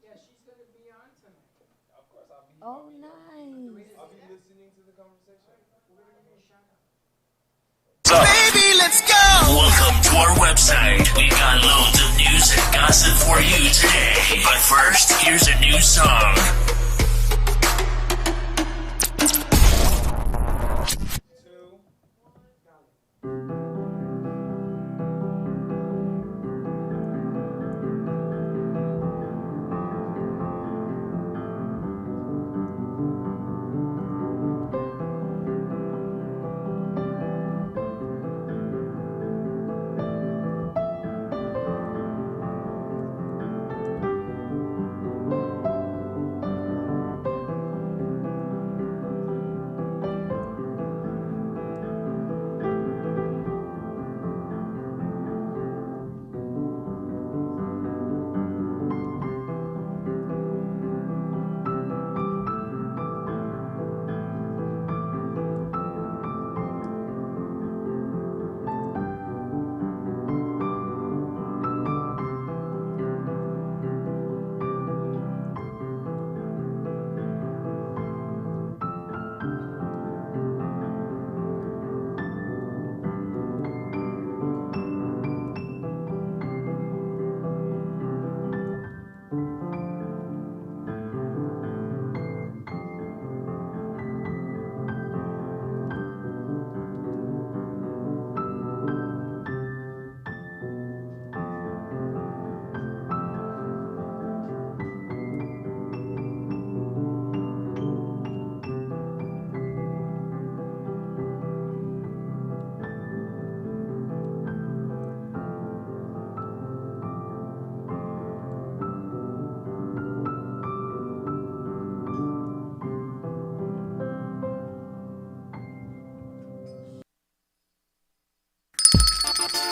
Yeah, she's going to be on tonight. Of course, Oh, nice. I'll be listening to the conversation. We're going to give you a shout out. Baby, let's go! Welcome to our website. We've got loads of news and gossip for you today. But first, here's a new song.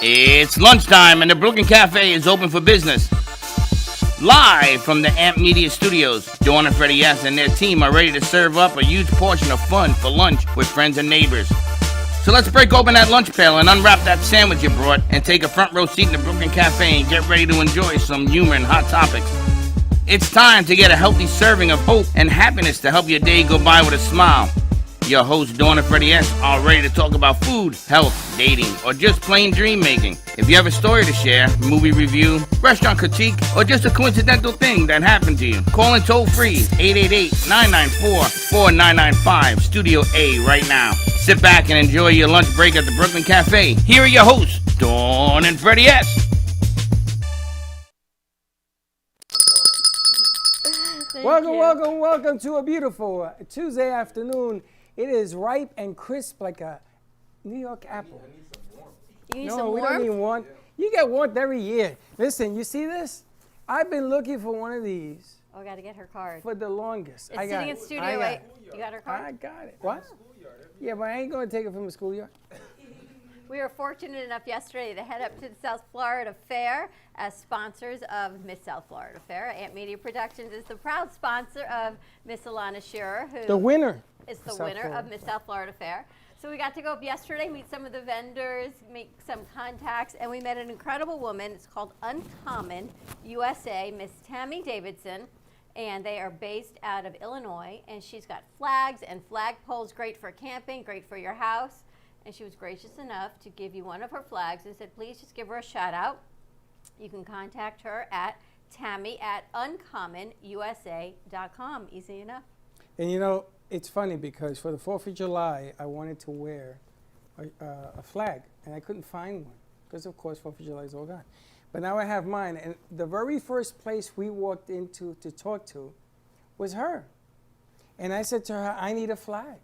It's lunchtime and the Brooklyn Cafe is open for business. Live from the Amp Media Studios, Dawn and Freddie S. and their team are ready to serve up a huge portion of fun for lunch with friends and neighbors. So let's break open that lunch pail and unwrap that sandwich you brought and take a front row seat in the Brooklyn Cafe and get ready to enjoy some humor and hot topics. It's time to get a healthy serving of hope and happiness to help your day go by with a smile. Your hosts, Dawn and Freddie S., are ready to talk about food, health, dating, or just plain dream making. If you have a story to share, movie review, restaurant critique, or just a coincidental thing that happened to you, call in toll free 888-994-4995, Studio A right now. Sit back and enjoy your lunch break at the Brooklyn Cafe. Here are your hosts, Dawn and Freddie S. Welcome to a beautiful Tuesday afternoon. It is ripe and crisp like a New York apple. You need No, some we warmth? don't need warmth. You get warmth every year. Listen, you see this? I've been looking for one of these Oh, I got to get her card. for the longest. It's I got sitting in it. studio. I got Wait, it. you got her card? I got it. What? Yeah, but I ain't going to take it from the schoolyard. We were fortunate enough yesterday to head up to the South Florida Fair as sponsors of Miss South Florida Fair. Amp Media Productions is the proud sponsor of Miss Alana Shearer, who The winner. is the South winner Florida of Miss South Florida Fair. So we got to go up yesterday, meet some of the vendors, make some contacts, and we met an incredible woman. It's called Uncommon USA, Miss Tammy Davidson, and they are based out of Illinois. And she's got flags and flagpoles, great for camping, great for your house. And she was gracious enough to give you one of her flags and said, please just give her a shout out. You can contact her at tammy@uncommonusa.com. Easy enough. And you know, it's funny because for the 4th of July, I wanted to wear a flag, and I couldn't find one because, of course, 4th of July is all gone. But now I have mine, and the very first place we walked into to talk to was her. And I said to her, I need a flag.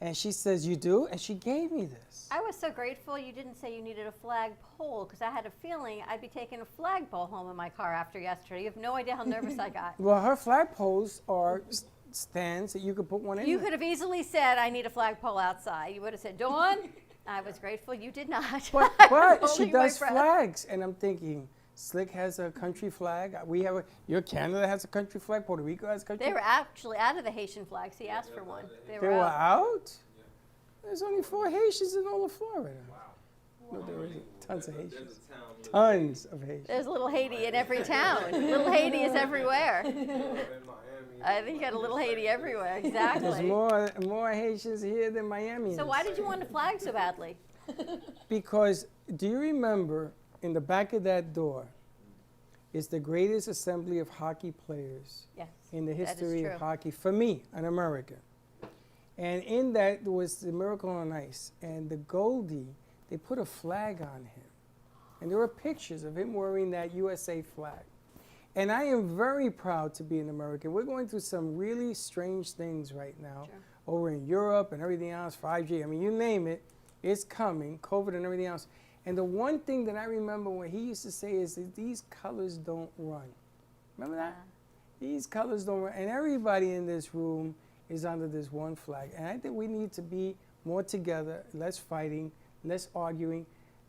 And she says, you do? And she gave me this. I was so grateful you didn't say you needed a flagpole because I had a feeling I'd be taking a flagpole home in my car after yesterday. You have no idea how nervous I got. Well, her flagpoles are stands that you could put one in. You could have easily said, I need a flagpole outside. You would have said, Dawn, I was grateful you did not. But I'm she holding my does breath. flags. And I'm thinking, Slick has a country flag. We have your Canada has a country flag. Puerto Rico has a country They flag. were actually out of the Haitian flags. He asked for one. They were out? There's only 4 Haitians in all of Florida. Wow. No, there isn't. Tons of There's Haitians. a town Tons of Haitians. There's a little Haiti in every town. Little Haiti is everywhere. in Miami. I think you got a little Haiti everywhere. Exactly. There's more Haitians here than Miami. So why did you want a flag so badly? Because do you remember in the back of that door is the greatest assembly of hockey players Yes. in the that is history of true. hockey for me, an American. And in that was the Miracle on Ice. And the Goldie, they put a flag on him. And there were pictures of him wearing that USA flag. And I am very proud to be an American. We're going through some really strange things right now Sure. over in Europe and everything else, 5G. I mean, you name it, it's coming, COVID and everything else. And the one thing that I remember what he used to say is that these colors don't run. Remember that? These colors don't run. And everybody in this room is under this one flag. And I think we need to be more together, less fighting, less arguing,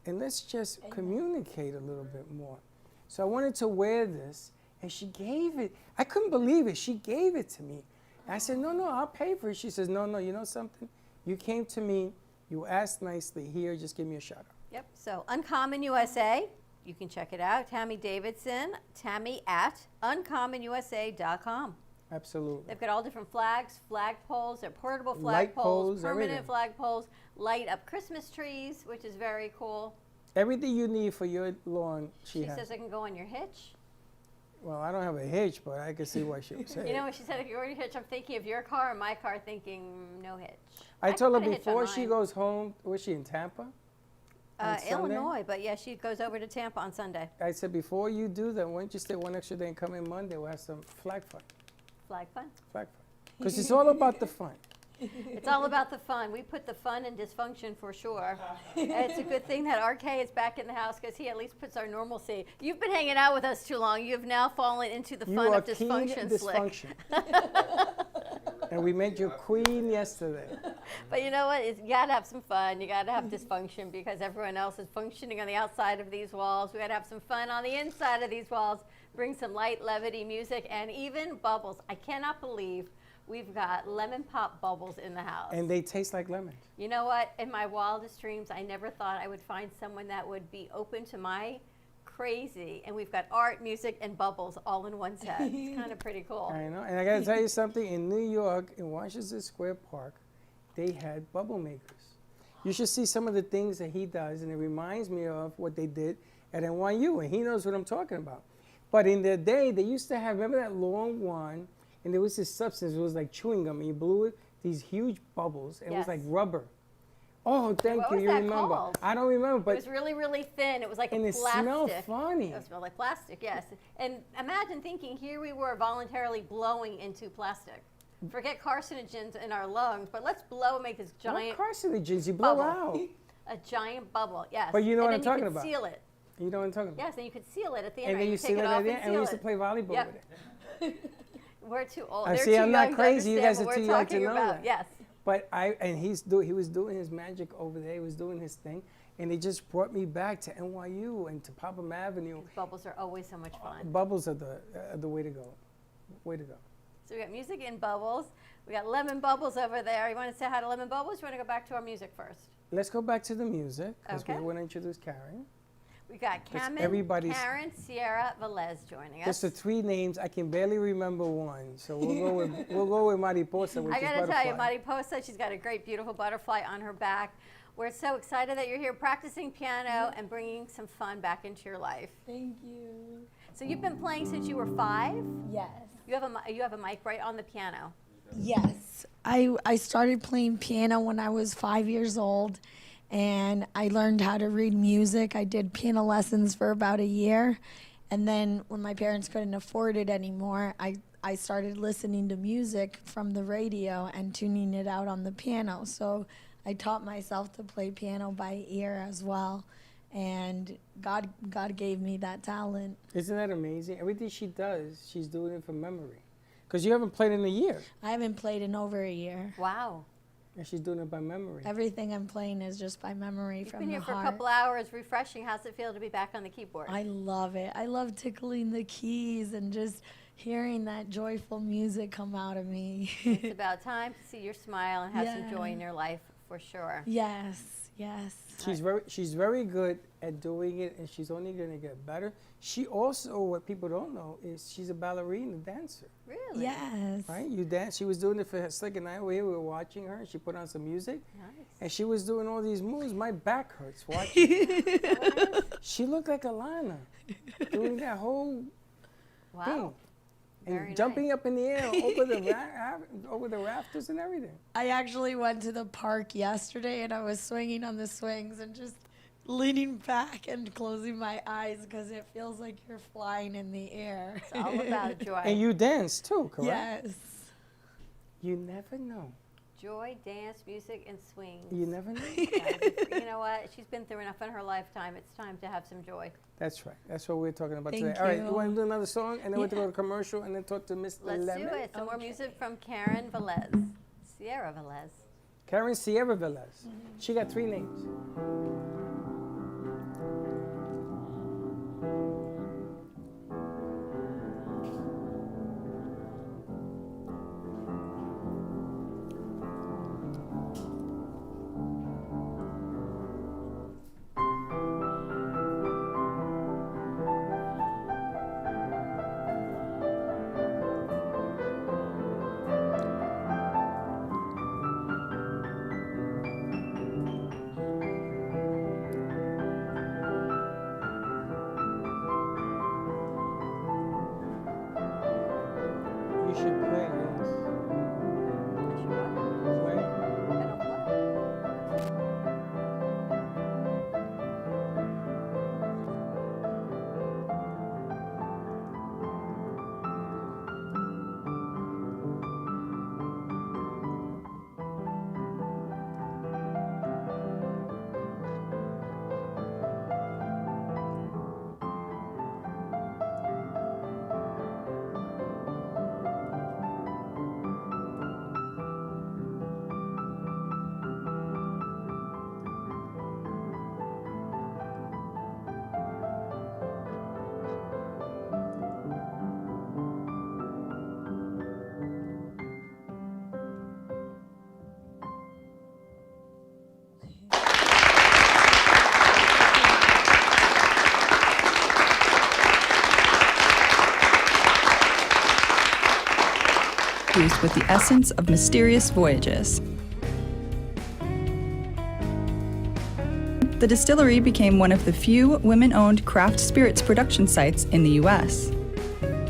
and let's just communicate a little bit more. So I wanted to wear this, and she gave it. I couldn't believe it. She gave it to me. And I said, no, I'll pay for it. She says, no, you know something? You came to me, you asked nicely. Here, just give me a shout out. Yep. So Uncommon USA, you can check it out. Tammy Davidson, Tammy at uncommonusa.com. Absolutely. They've got all different flags, flag poles, they're portable Light flag poles, poles, permanent everything. flag poles, light up Christmas trees, which is very cool. Everything you need for your lawn, she has. says it can go on your hitch. Well, I don't have a hitch, but I can see what she was saying. You know, when she said if you're on your hitch, I'm thinking of your car and my car thinking no hitch. I can told her put a hitch on before she mine. goes home, was she in Tampa? on Sunday? Illinois, but yeah, she goes over to Tampa on Sunday. I said, before you do that, why don't you stay one extra day and come in Monday? We'll have some flag fun. Flag fun. Flag fun. Because it's all about the fun. It's all about the fun. We put the fun in dysfunction for sure. And it's a good thing that RK is back in the house because he at least puts our normalcy. You've been hanging out with us too long. You've now fallen into the You fun are of keen dysfunction, Slick. dysfunction. And we made you queen yesterday. But you know what? You got to have some fun. You got to have dysfunction because everyone else is functioning on the outside of these walls. We got to have some fun on the inside of these walls. Bring some light, levity music, and even bubbles. I cannot believe we've got lemon pop bubbles in the house. And they taste like lemon. You know what? In my wildest dreams, I never thought I would find someone that would be open to my crazy. And we've got art, music, and bubbles all in one set. It's kind of pretty cool. I know. And I got to tell you something. In New York, in Washington Square Park, they had bubble makers. You should see some of the things that he does, and it reminds me of what they did at NYU, and he knows what I'm talking about. But in their day, they used to have, remember that long one, and there was this substance, it was like chewing gum, and you blew it, these huge bubbles, and it was Yes. like rubber. Oh, thank What you, was you that remember. called? I don't remember, It but was really, really thin. It was like and a it plastic. smelled funny. It smelled like plastic, yes. And imagine thinking here we were voluntarily blowing into plastic. Forget carcinogens in our lungs, but let's blow and make this giant What carcinogens? You blow bubble. out. A giant bubble, yes. But you know and what I'm then talking you could about. seal it. You know what I'm talking about? Yes, and you could seal it at the end. And right? then you take seal it off at the end, and we seal used to it. play volleyball Yep. with it. We're too old. I They're see, too I'm not young to crazy. You guys understand are what too we're young to talking know about. that. Yes. But he was doing his magic over there. He was doing his thing, and it just brought me back to NYU and to Popham Avenue. Bubbles are always so much fun. Bubbles are the way to go. Way to go. So we got music and bubbles. We got lemon bubbles over there. You want to say hi to lemon bubbles? You want to go back to our music first? Let's go back to the music because Okay. we want to introduce Karen. We got Cameron, everybody's- Karen, Sierra, Velez joining us. Just the three names. I can barely remember one, so we'll go with Mariposa, which I is gotta butterfly. tell you, Mariposa, she's got a great, beautiful butterfly on her back. We're so excited that you're here practicing piano and bringing some fun back into your life. Thank you. So you've been playing since you were 5? Yes. You have a mic right on the piano. Yes. I started playing piano when I was 5 years old, and I learned how to read music. I did piano lessons for about a year, and then when my parents couldn't afford it anymore, I started listening to music from the radio and tuning it out on the piano. So I taught myself to play piano by ear as well, and God gave me that talent. Isn't that amazing? Everything she does, she's doing it from memory. Because you haven't played in a year, I haven't played in over a year. Wow. and she's doing it by memory. Everything I'm playing is just by memory You've from been the here for a heart. couple hours refreshing. How's it feel to be back on the keyboard? I love it. I love tickling the keys and just hearing that joyful music come out of me. It's about time to see your smile and have some joy Yeah. in your life for sure. Yes, Yes. She's very good at doing it, and she's only going to get better. She also, what people don't know, is she's a ballerina dancer. Really? Yes. Right? You dance. She was doing it for Slick and I. We were watching her. She put on some music, Nice. and she was doing all these moves. My back hurts watching. She looked like Alana doing that whole Wow. thing. And Very jumping nice. up in the air over the rafters and everything. I actually went to the park yesterday and I was swinging on the swings and just leaning back and closing my eyes because it feels like you're flying in the air. It's all about joy. And you dance too, correct? Yes. You never know. Joy, dance, music, and swings. You never know. You know what? She's been through enough in her lifetime. It's time to have some joy. That's right. That's what we're talking about Thank today. All right, you. you want to do another song, and then we have to go Yeah. to commercial, and then talk to Miss Let's Lemon? do it. Some more Okay. music from Karen Velez. Sierra Velez. Karen Sierra Velez. She got 3 names. You should play, yes. Play. I don't play. With the essence of mysterious voyages. The distillery became one of the few women-owned craft spirits production sites in the U.S.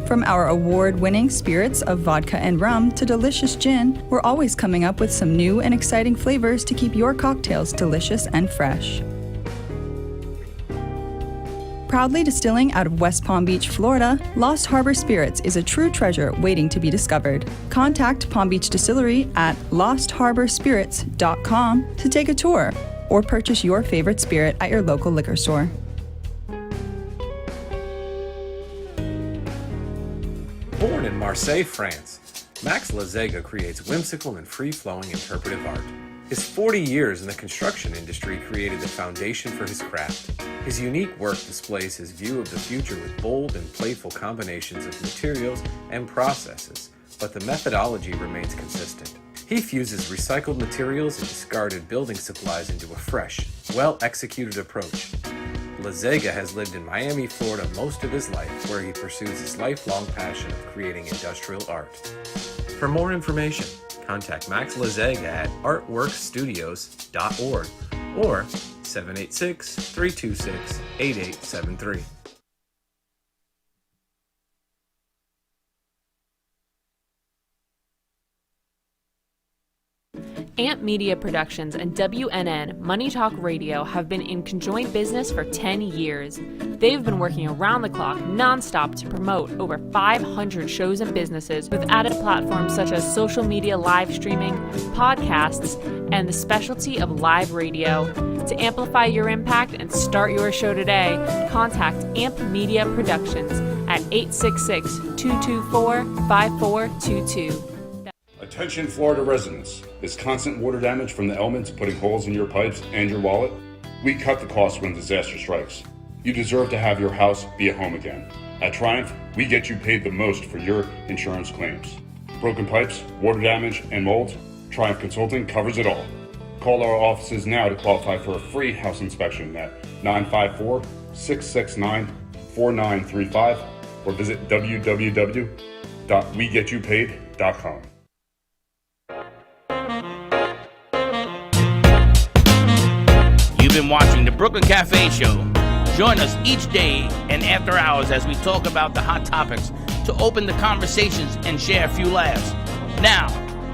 From our award-winning spirits of vodka and rum to delicious gin, we're always coming up with some new and exciting flavors to keep your cocktails delicious and fresh. Proudly distilling out of West Palm Beach, Florida, Lost Harbor Spirits is a true treasure waiting to be discovered. Contact Palm Beach Distillery at lostharborspirits.com to take a tour or purchase your favorite spirit at your local liquor store. Born in Marseille, France, Max Lazega creates whimsical and free-flowing interpretive art. His 40 years in the construction industry created the foundation for his craft. His unique work displays his view of the future with bold and playful combinations of materials and processes, but the methodology remains consistent. He fuses recycled materials and discarded building supplies into a fresh, well-executed approach. Lazega has lived in Miami, Florida most of his life, where he pursues his lifelong passion of creating industrial art. For more information, contact Max Lazega at artworkstudios.org or 786-326-8873. Amp Media Productions and WNN Money Talk Radio have been in conjoint business for 10 years. They've been working around the clock nonstop to promote over 500 shows and businesses with added platforms such as social media live streaming, podcasts, and the specialty of live radio. To amplify your impact and start your show today, contact Amp Media Productions at 866-224-5422. Attention Florida residents. Is constant water damage from the elements putting holes in your pipes and your wallet? We cut the cost when disaster strikes. You deserve to have your house be a home again. At Triumph, we get you paid the most for your insurance claims. Broken pipes, water damage, and mold? Triumph Consulting covers it all. Call our offices now to qualify for a free house inspection at 954-669-4935 or visit www.wegetYouPaid.com. You've been watching the Brooklyn Cafe Show. Join us each day and after hours as we talk about the hot topics to open the conversations and share a few laughs. Now,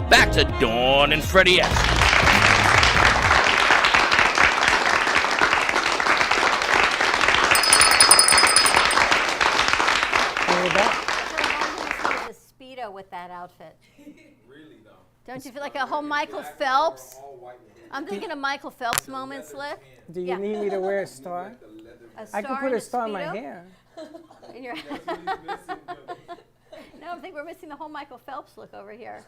back to Dawn and Freddie S. The Speedo with that outfit. Really though. Don't you feel like a whole Michael Phelps? I'm thinking of Michael Phelps moment slip. Do you need me to wear a star? I could put a star in my Speedo? hair. In your No, I think we're missing the whole Michael Phelps look over here.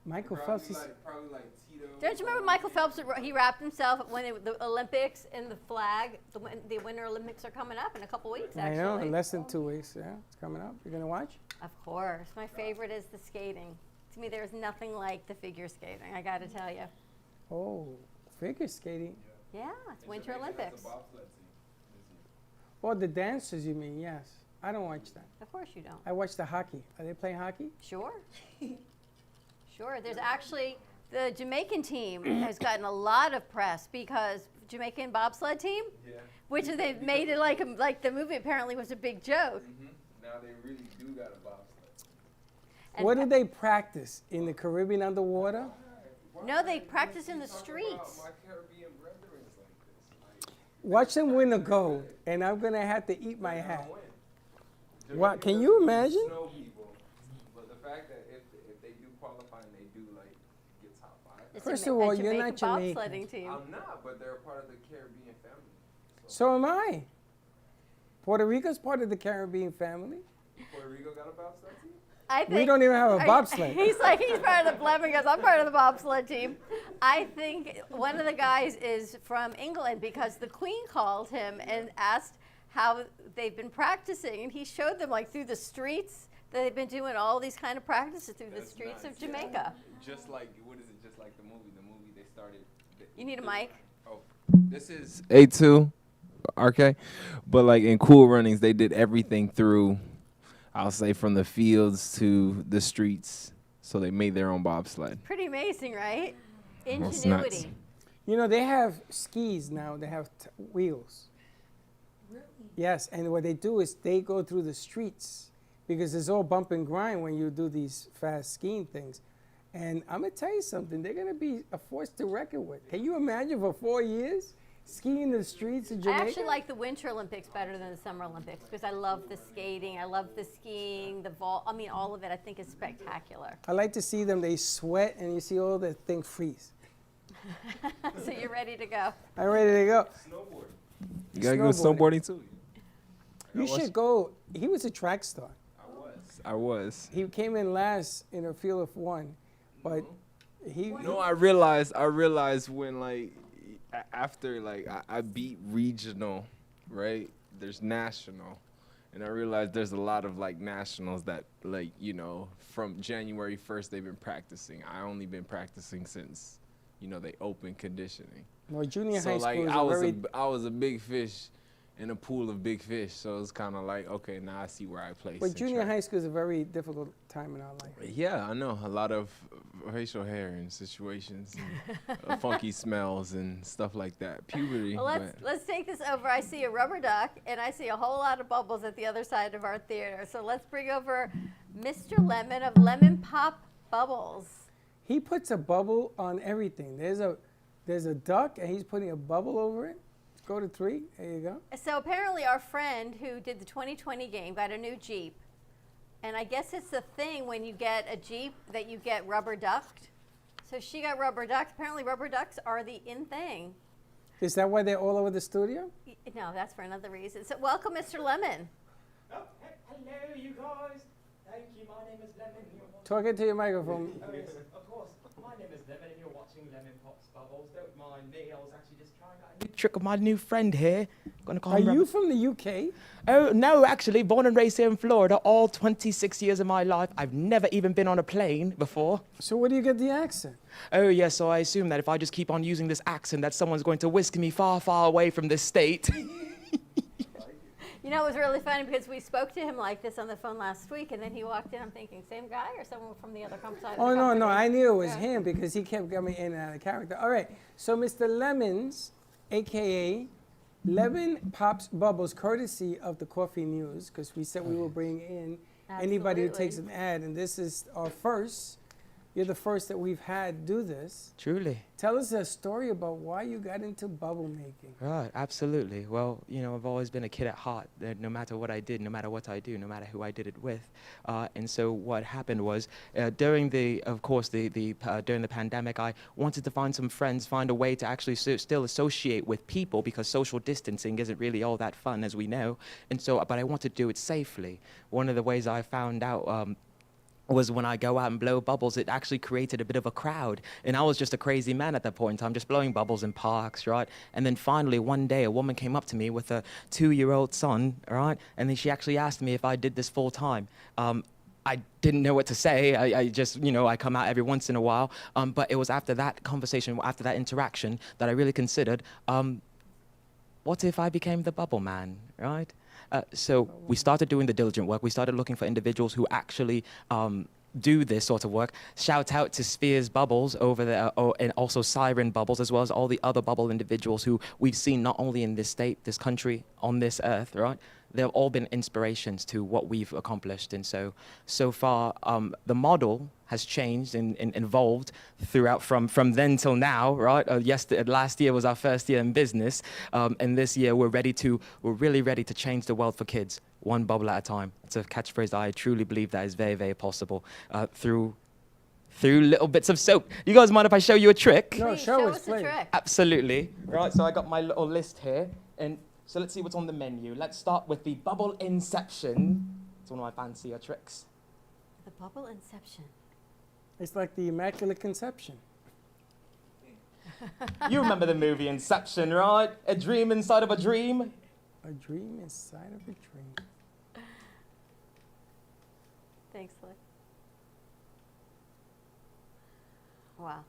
Michael Phelps. Probably like Tito. Don't you remember Michael Phelps? He wrapped himself when the Olympics in the flag. The Winter Olympics are coming up in a couple weeks. Actually, I know, in less than 2 weeks. Yeah, it's coming up. You're gonna watch? Of course, my favorite is the skating. To me, there's nothing like the figure skating. I got to tell you. Oh, figure skating. Yeah, it's Winter Olympics. Oh, the dancers, you mean? Yes. I don't watch that. Of course you don't. I watch the hockey. Are they playing hockey? Sure. Sure. There's actually the Jamaican team has gotten a lot of press because Jamaican bobsled team, which they've made it like the movie apparently was a big joke. Now they really do got a bobsled. And What do they practice in the Caribbean underwater? No, they practice in the streets. My Caribbean brethren is like this. Watch them win the gold, and I'm gonna have to eat my hat. What? Can you imagine? Snow people, but the fact that if they do qualify and they do like get top 5. It's First a of all, you're Jamaican not Jamaican. bobsledding team. I'm not, but they're a part of the Caribbean family. So am I. Puerto Rico's part of the Caribbean family. Puerto Rico got a bobsled team? I think, We don't even have a bobsled. He's part of the Blemming because I'm part of the bobsled team. I think one of the guys is from England because the Queen called him and asked how they've been practicing, and he showed them like through the streets that they've been doing all these kind of practices through the streets of Jamaica. Just like, what is it? Just like the movie. The movie they started. You need a mic? Oh, this is A2, RK. But like in Cool Runnings, they did everything through, I'll say, from the fields to the streets. So they made their own bobsled. Pretty amazing, right? That's nuts. Ingenuity. You know, they have skis now. They have wheels. Really? Yes, and what they do is they go through the streets because it's all bump and grind when you do these fast skiing things. And I'm going to tell you something. They're going to be a force to reckon with. Can you imagine for 4 years skiing the streets of I Jamaica? actually like the Winter Olympics better than the Summer Olympics because I love the skating, I love the skiing, the vault. I mean, all of it I think is spectacular. I like to see them. They sweat and you see all the thing freeze. So you're ready to go. I'm ready to go. You gotta go snowboarding too. You should go. He was a track star. I was. He came in last in a field of one, but he. No, I realized when like after like I beat regional, right? There's national, and I realized there's a lot of like nationals that like from January 1st they've been practicing. I only been practicing since they opened conditioning. Well, junior So high like school is I was a big fish in a pool of big fish. So it's kind of like, okay, now I see where I place. But in junior track. high school is a very difficult time in our life. Yeah, I know. A lot of facial hair and situations, and, funky smells and stuff like that. Puberty. Well, but- let's take this over. I see a rubber duck, and I see a whole lot of bubbles at the other side of our theater. So let's bring over Mr. Lemon of Lemon Pop Bubbles. He puts a bubble on everything. There's a duck, and he's putting a bubble over it. Go to 3. There you go. So apparently our friend who did the 2020 game got a new Jeep. And I guess it's the thing when you get a Jeep that you get rubber ducked. So she got rubber ducked. Apparently rubber ducks are the in thing. Is that why they're all over the studio? No, that's for another reason. So welcome, Mr. Lemon. Oh, hello, you guys. Thank you. My name is Lemon. Talk into your microphone. Oh, yes, of course. My name is Lemon, and you're watching Lemon Pops Bubbles. Don't mind me. I was actually just trying out a new trick of my new friend here Gonna call Are him you from the UK? Oh, no, actually, born and raised here in Florida, all 26 years of my life. I've never even been on a plane before. So where do you get the accent? Oh, yeah, so I assume that if I just keep on using this accent, that someone's going to whisk me far, far away from this state. You know, it was really funny because we spoke to him like this on the phone last week, and then he walked in. I'm thinking, same guy or someone from the other side? Oh, no, no, I knew it was Yeah. him because he kept coming in and out of character. All right, so Mr. Lemons, a.k.a. Lemon Pops Bubbles, courtesy of the Coffee News, because we said we will bring in anybody who takes an ad, and this is our first. You're the first that we've had do this. Truly. Tell us a story about why you got into bubble making. Right, absolutely. Well, you know, I've always been a kid at heart. That no matter what I did, no matter what I do, no matter who I did it with. And so what happened was, during the pandemic, I wanted to find some friends, find a way to actually still associate with people, because social distancing isn't really all that fun, as we know. And so, but I want to do it safely. One of the ways I found out was when I go out and blow bubbles, it actually created a bit of a crowd. And I was just a crazy man at that point in time, just blowing bubbles in parks, right? And then finally, one day, a woman came up to me with a 2-year-old son, right? And then she actually asked me if I did this full time. I didn't know what to say. I just, you know, I come out every once in a while. But it was after that conversation, after that interaction, that I really considered, what if I became the bubble man, right? So we started doing the diligent work. We started looking for individuals who actually do this sort of work. Shout out to Spheres Bubbles over there, and also Siren Bubbles, as well as all the other bubble individuals who we've seen not only in this state, this country, on this earth, right? They've all been inspirations to what we've accomplished. And so far, the model has changed and evolved throughout from then till now, right? Last year was our first year in business. And this year we're really ready to change the world for kids, one bubble at a time. It's a catchphrase that I truly believe that is very, very possible through little bits of soap. You guys mind if I show you a trick? No, show us the trick. Absolutely. Right, so I got my little list here. And so let's see what's on the menu. Let's start with the bubble inception. It's one of my fancier tricks. The bubble inception. It's like the Immaculate Conception. You remember the movie Inception, right? A dream inside of a dream? A dream inside of a dream. Thanks, Liz. Wow.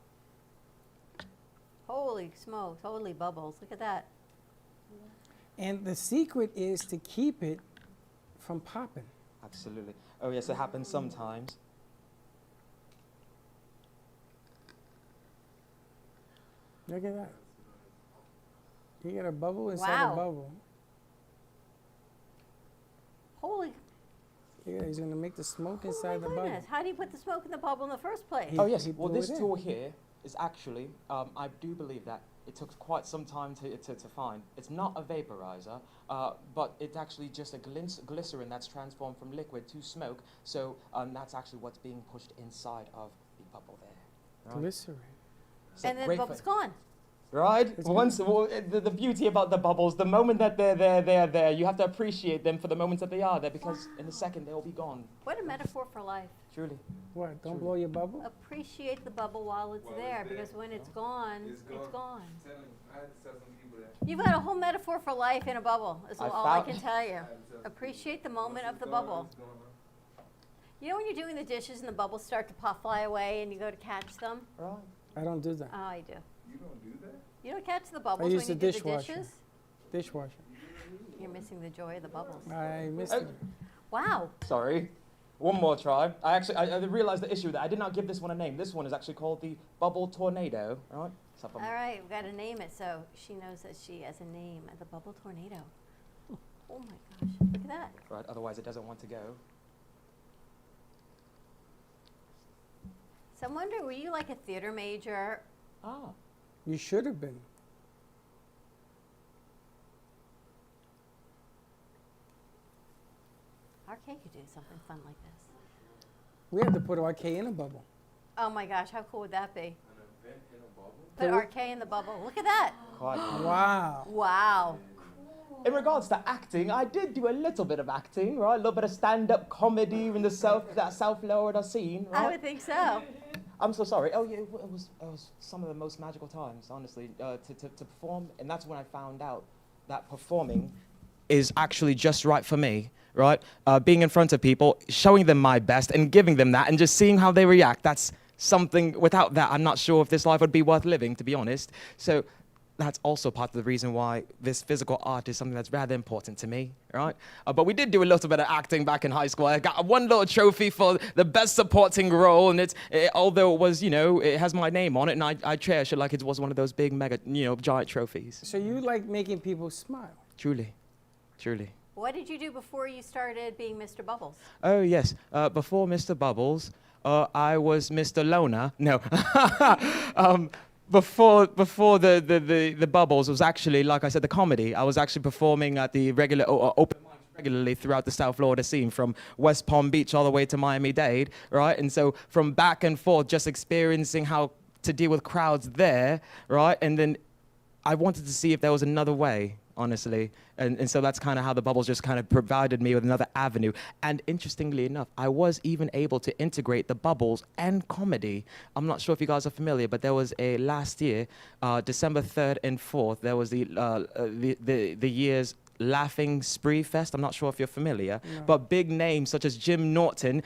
Holy smokes, holy bubbles. Look at that. And the secret is to keep it from popping. Absolutely. Oh, yes, it happens sometimes. Look at that. You get a bubble inside a bubble. Holy. Yeah, he's going to make the smoke inside the my bubble. goodness. How do you put the smoke in the bubble in the first place? Oh, yes. Well, this tool here is actually, I do believe that it took quite some time to find. It's not a vaporizer, but it's actually just a glycerin that's transformed from liquid to smoke. So that's actually what's being pushed inside of the bubble there. Right? Glycerin. And then the bubble's gone. Right? The beauty about the bubbles, the moment that they're there, you have to appreciate them for the moments that they are there, because in a second they'll be gone. What a metaphor for life. Truly. What? Don't blow your bubble? Appreciate the bubble while it's there, because when it's gone, it's gone. You've got a whole metaphor for life in a bubble, is all I can tell you. Appreciate the moment of the bubble. You know when you're doing the dishes and the bubbles start to fly away and you go to catch them? Right. I don't do that. Oh, I do. You don't do that? You don't catch the I bubbles use when the you do the dishwasher. dishes? Dishwasher. You're missing the joy of the bubbles. I missed it. Wow. Sorry. One more try. I realized the issue that I did not give this one a name. This one is actually called the Bubble Tornado. Right? All right, we've got to name it so she knows that she has a name. The Bubble Tornado. Oh my gosh, look at that. Right, otherwise it doesn't want to go. So I'm wondering, were you like a theater major? Ah. You should have been. Arcade could do something fun like this. We had to put RK in a bubble. Oh my gosh, how cool would that be? An event in a bubble? Put RK in the bubble. Look at that. Wow. Wow. In regards to acting, I did do a little bit of acting, right? A little bit of stand-up comedy in the South Florida scene, right? I would think so. I'm so sorry. Oh, yeah, it was some of the most magical times, honestly, to perform. And that's when I found out that performing is actually just right for me, right? Being in front of people, showing them my best and giving them that and just seeing how they react. That's something, without that, I'm not sure if this life would be worth living, to be honest. So that's also part of the reason why this physical art is something that's rather important to me, right? But we did do a little bit of acting back in high school. I got one little trophy for the best supporting role, and although it was, it has my name on it, and I cherish it like it was one of those big, mega, giant trophies. So you like making people smile? Truly, truly. What did you do before you started being Mr. Bubbles? Oh, yes. Before Mr. Bubbles, I was Mr. Loner. No. Before the Bubbles was actually, like I said, the comedy. I was actually performing at the regular open mics regularly throughout the South Florida scene, from West Palm Beach all the way to Miami-Dade, right? And so from back and forth, just experiencing how to deal with crowds there, right? And then I wanted to see if there was another way, honestly. And so that's kind of how the Bubbles just kind of provided me with another avenue. And interestingly enough, I was even able to integrate the Bubbles and comedy. I'm not sure if you guys are familiar, but there was a last year, December 3rd and 4th, there was the year's Laughing Spree Fest. I'm not sure if you're familiar, but big names such as Jim Norton,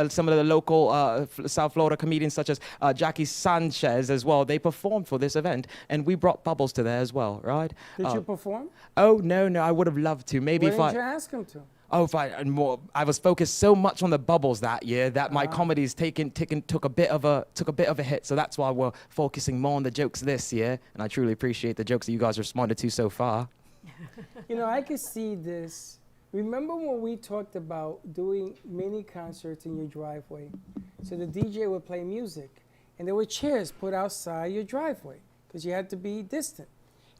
some of the local South Florida comedians such as Jackie Sanchez as well, they performed for this event, and we brought Bubbles to there as well, right? Did you perform? Oh, no, I would have loved to. Maybe Why didn't you ask him to? Oh, fine. More. I was focused so much on the Bubbles that year that my comedy's took a bit of a hit. So that's why we're focusing more on the jokes this year, and I truly appreciate the jokes that you guys responded to so far. I could see this. Remember when we talked about doing mini concerts in your driveway? So the DJ would play music, and there were chairs put outside your driveway because you had to be distant.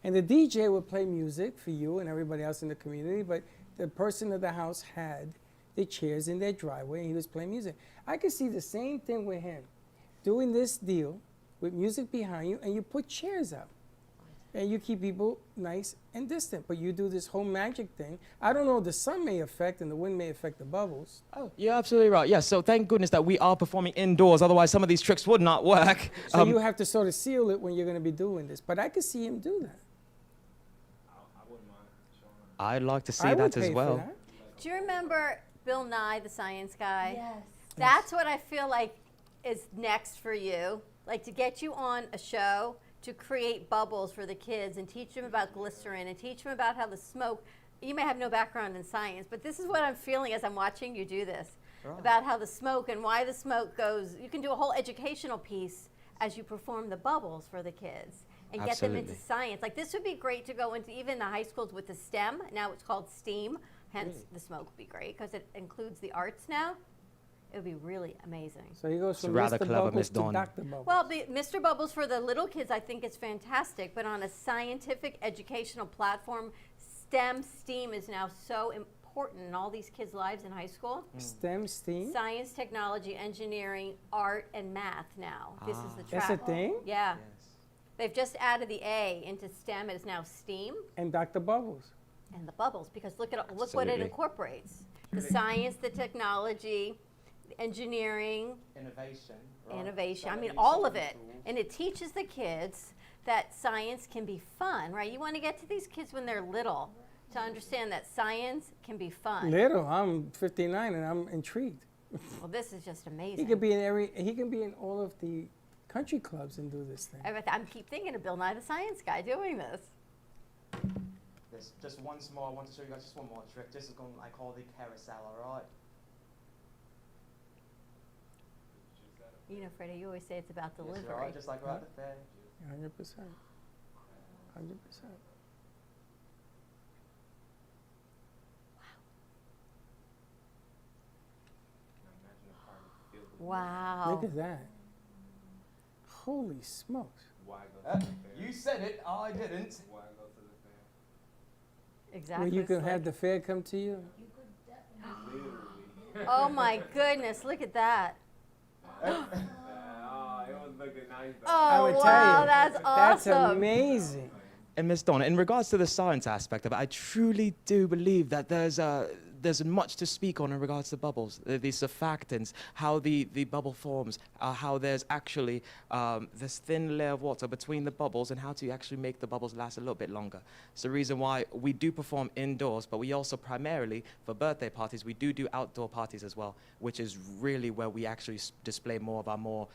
And the DJ would play music for you and everybody else in the community, but the person of the house had the chairs in their driveway, and he was playing music. I could see the same thing with him, doing this deal with music behind you, and you put chairs out. And you keep people nice and distant, but you do this whole magic thing. I don't know, the sun may affect and the wind may affect the Bubbles. Oh, you're absolutely right. Yes, so thank goodness that we are performing indoors. Otherwise, some of these tricks would not work. So you have to sort of seal it when you're going to be doing this. But I could see him do that. I'd like to see that as well. That. Do you remember Bill Nye, the science guy? Yes. That's what I feel like is next for you. Like to get you on a show to create bubbles for the kids and teach them about glycerin and teach them about how the smoke, you may have no background in science, but this is what I'm feeling as I'm watching you do this, about how the smoke and why the smoke goes. You can do a whole educational piece as you perform the bubbles for the kids and get them into science. Like this would be great to go into even the high schools with the STEM. Now it's called STEAM, hence the smoke would be great because it includes the arts now. It would be really amazing. So he goes from rather Mr. clever, Bubbles Miss to Dawn. Dr. Bubbles. Well, Mr. Bubbles for the little kids I think is fantastic, but on a scientific educational platform, STEAM is now so important in all these kids' lives in high school. STEM, STEAM? Science, technology, engineering, art, and math now. This is the track. That's a thing? Yeah. They've just added the A into STEM. It is now STEAM. And Dr. Bubbles. And the bubbles, because look what it incorporates. The science, the technology, the engineering. Innovation. I mean, all of it. And it teaches the kids that science can be fun, right? You want to get to these kids when they're little to understand that science can be fun. Little, I'm 59 and I'm intrigued. Well, this is just amazing. He can be in all of the country clubs and do this thing. I keep thinking of Bill Nye the Science Guy doing this. There's just one small, I want to show you guys just one more trick. This is going, I call the carousel, all right? You know, Freddie, you always say it's about delivery. Yes, right, just like we're at the fair. 100%. 100%. Wow. Look at that. Holy smokes. You said it, I didn't. Exactly. Well, you can have the fair come to you. Oh my goodness, look at that. Oh, would tell wow, you, that's awesome. That's amazing. And Miss Donna, in regards to the science aspect of it, I truly do believe that there's there's much to speak on in regards to bubbles, the surfactants, how the bubble forms, how there's actually this thin layer of water between the bubbles, and how to actually make the bubbles last a little bit longer. It's the reason why we do perform indoors, but we also primarily, for birthday parties, we do outdoor parties as well, which is really where we actually display more of our more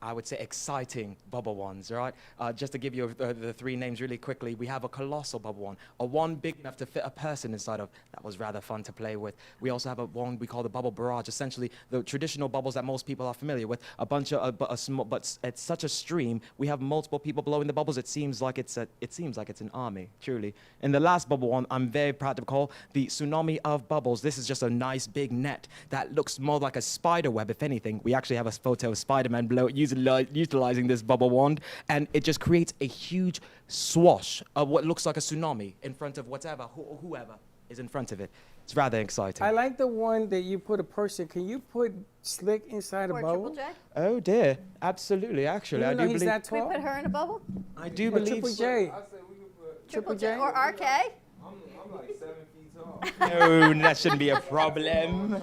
I would say exciting bubble wands, right? Just to give you the three names really quickly, we have a colossal bubble wand, a wand big enough to fit a person inside of. That was rather fun to play with. We also have a wand we call the bubble barrage, essentially the traditional bubbles that most people are familiar with. A bunch of, but it's such a stream. We have multiple people blowing the bubbles. It seems like it's an army, truly. And the last bubble wand, I'm very proud to call the tsunami of bubbles. This is just a nice big net that looks more like a spider web, if anything. We actually have a photo of Spider-Man utilizing this bubble wand, and it just creates a huge swash of what looks like a tsunami in front of whoever is in front of it. It's rather exciting. I like the one that you put a person. Can you put Slick inside a bubble? Triple J? Oh dear, absolutely. Actually, Even I though do he's believe. that Can we tall? put her in a bubble? I do Or believe. Triple so. J. I said we could put. Triple J J? or RK? I'm like 7 feet tall. No, that shouldn't be a problem.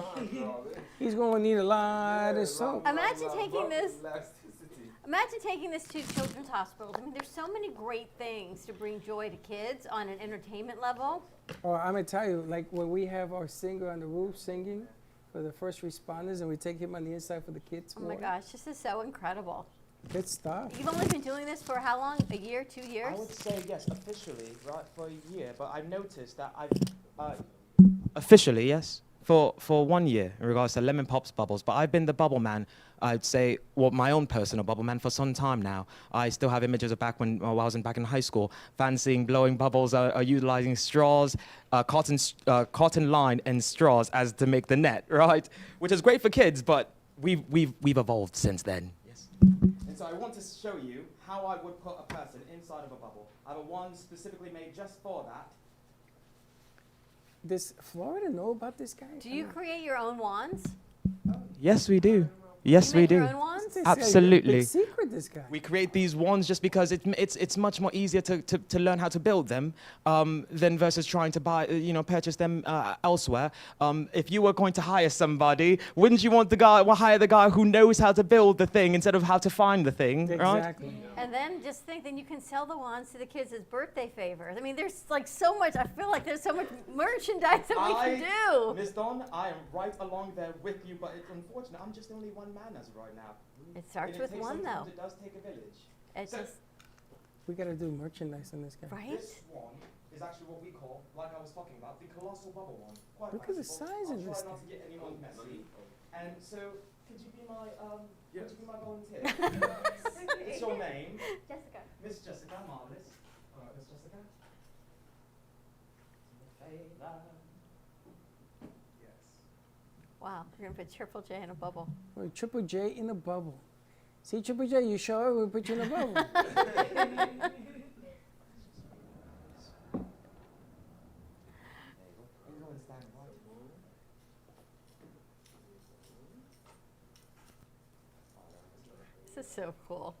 He's going to need a lot of soap. Imagine taking this. Elasticity. Imagine taking this to children's hospitals. I mean, there's so many great things to bring joy to kids on an entertainment level. Oh, I'm going to tell you, like when we have our singer on the roof singing for the first responders and we take him on the inside for the kids. Oh my gosh, this is so incredible. Good stuff. You've only been doing this for how long? A year, 2 years? I would say yes, officially, right, for a year. But I've noticed that I've officially, yes, for 1 year in regards to Lemon Pop's bubbles. But I've been the bubble man, I'd say, well, my own personal bubble man for some time now. I still have images of back when I was back in high school, fancying blowing bubbles, utilizing straws, cotton line and straws as to make the net, right? Which is great for kids, but we've evolved since then. Yes. And so I want to show you how I would put a person inside of a bubble. I have a wand specifically made just for that. Does Florida know about this guy? Do you create your own wands? Yes, we do. Yes, You we make do. your own wands? This guy's a Absolutely. big secret, this guy. We create these wands just because it's much more easier to learn how to build them than versus trying to buy purchase them elsewhere. If you were going to hire somebody, wouldn't you want hire the guy who knows how to build the thing instead of how to find the thing, right? Exactly. And then just think, then you can sell the wands to the kids as birthday favors. I mean, there's like so much, I feel like there's so much merchandise that we can do. Miss Dawn, I am right along there with you, but it's unfortunate. I'm just only one man as of right now. It starts with one, though. It does take a village. It's So- just, We got to do merchandise on this guy. right? This one is actually what we call, like I was talking about, the colossal bubble one. Quite Look at the flexible. size I'll of this try not to get anyone messy. And so, could you be my volunteer? What's your name? Jessica. Miss Jessica, marvelous. Miss Jessica. Yes. Wow, you're gonna put Triple J in a bubble. Well, Triple J in a bubble. See, Triple J, you show it, we'll put you in a bubble. This is so cool.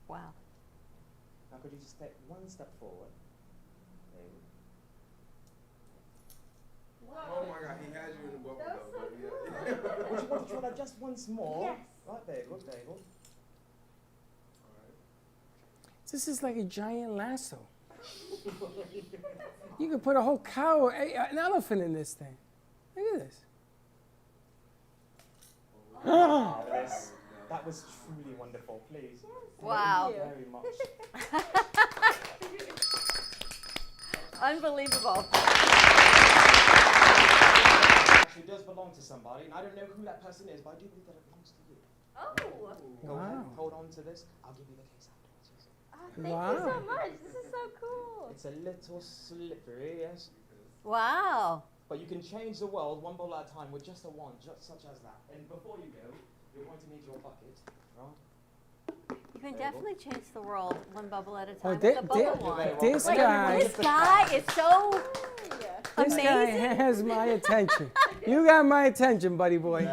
Wow. Now could you just take one step forward? Oh my God, he has you in the bubble That's though. so but cool. yeah. Would you want to try that just once more? Yes. Right, there you go, there you go. This is like a giant lasso. You could put a whole cow or an elephant in this thing. Look at this. Marvelous. That was truly wonderful, please. Wow. Thank you very much. Unbelievable. Actually does belong to somebody, and I don't know who that person is, but I do believe that it belongs to you. Oh, Go ahead, Wow. hold on to this. I'll give you the case afterwards. thank you Wow. so much. This is so cool. It's a little slippery, yes. Wow. But you can change the world one bowl at a time with just a wand, just such as that. And before you go, you're going to need your bucket, right? You can definitely change the world one bubble at a Oh, time with a bubble wand. this Like, guy, this guy is so this guy amazing. has my attention. You got my attention, buddy boy.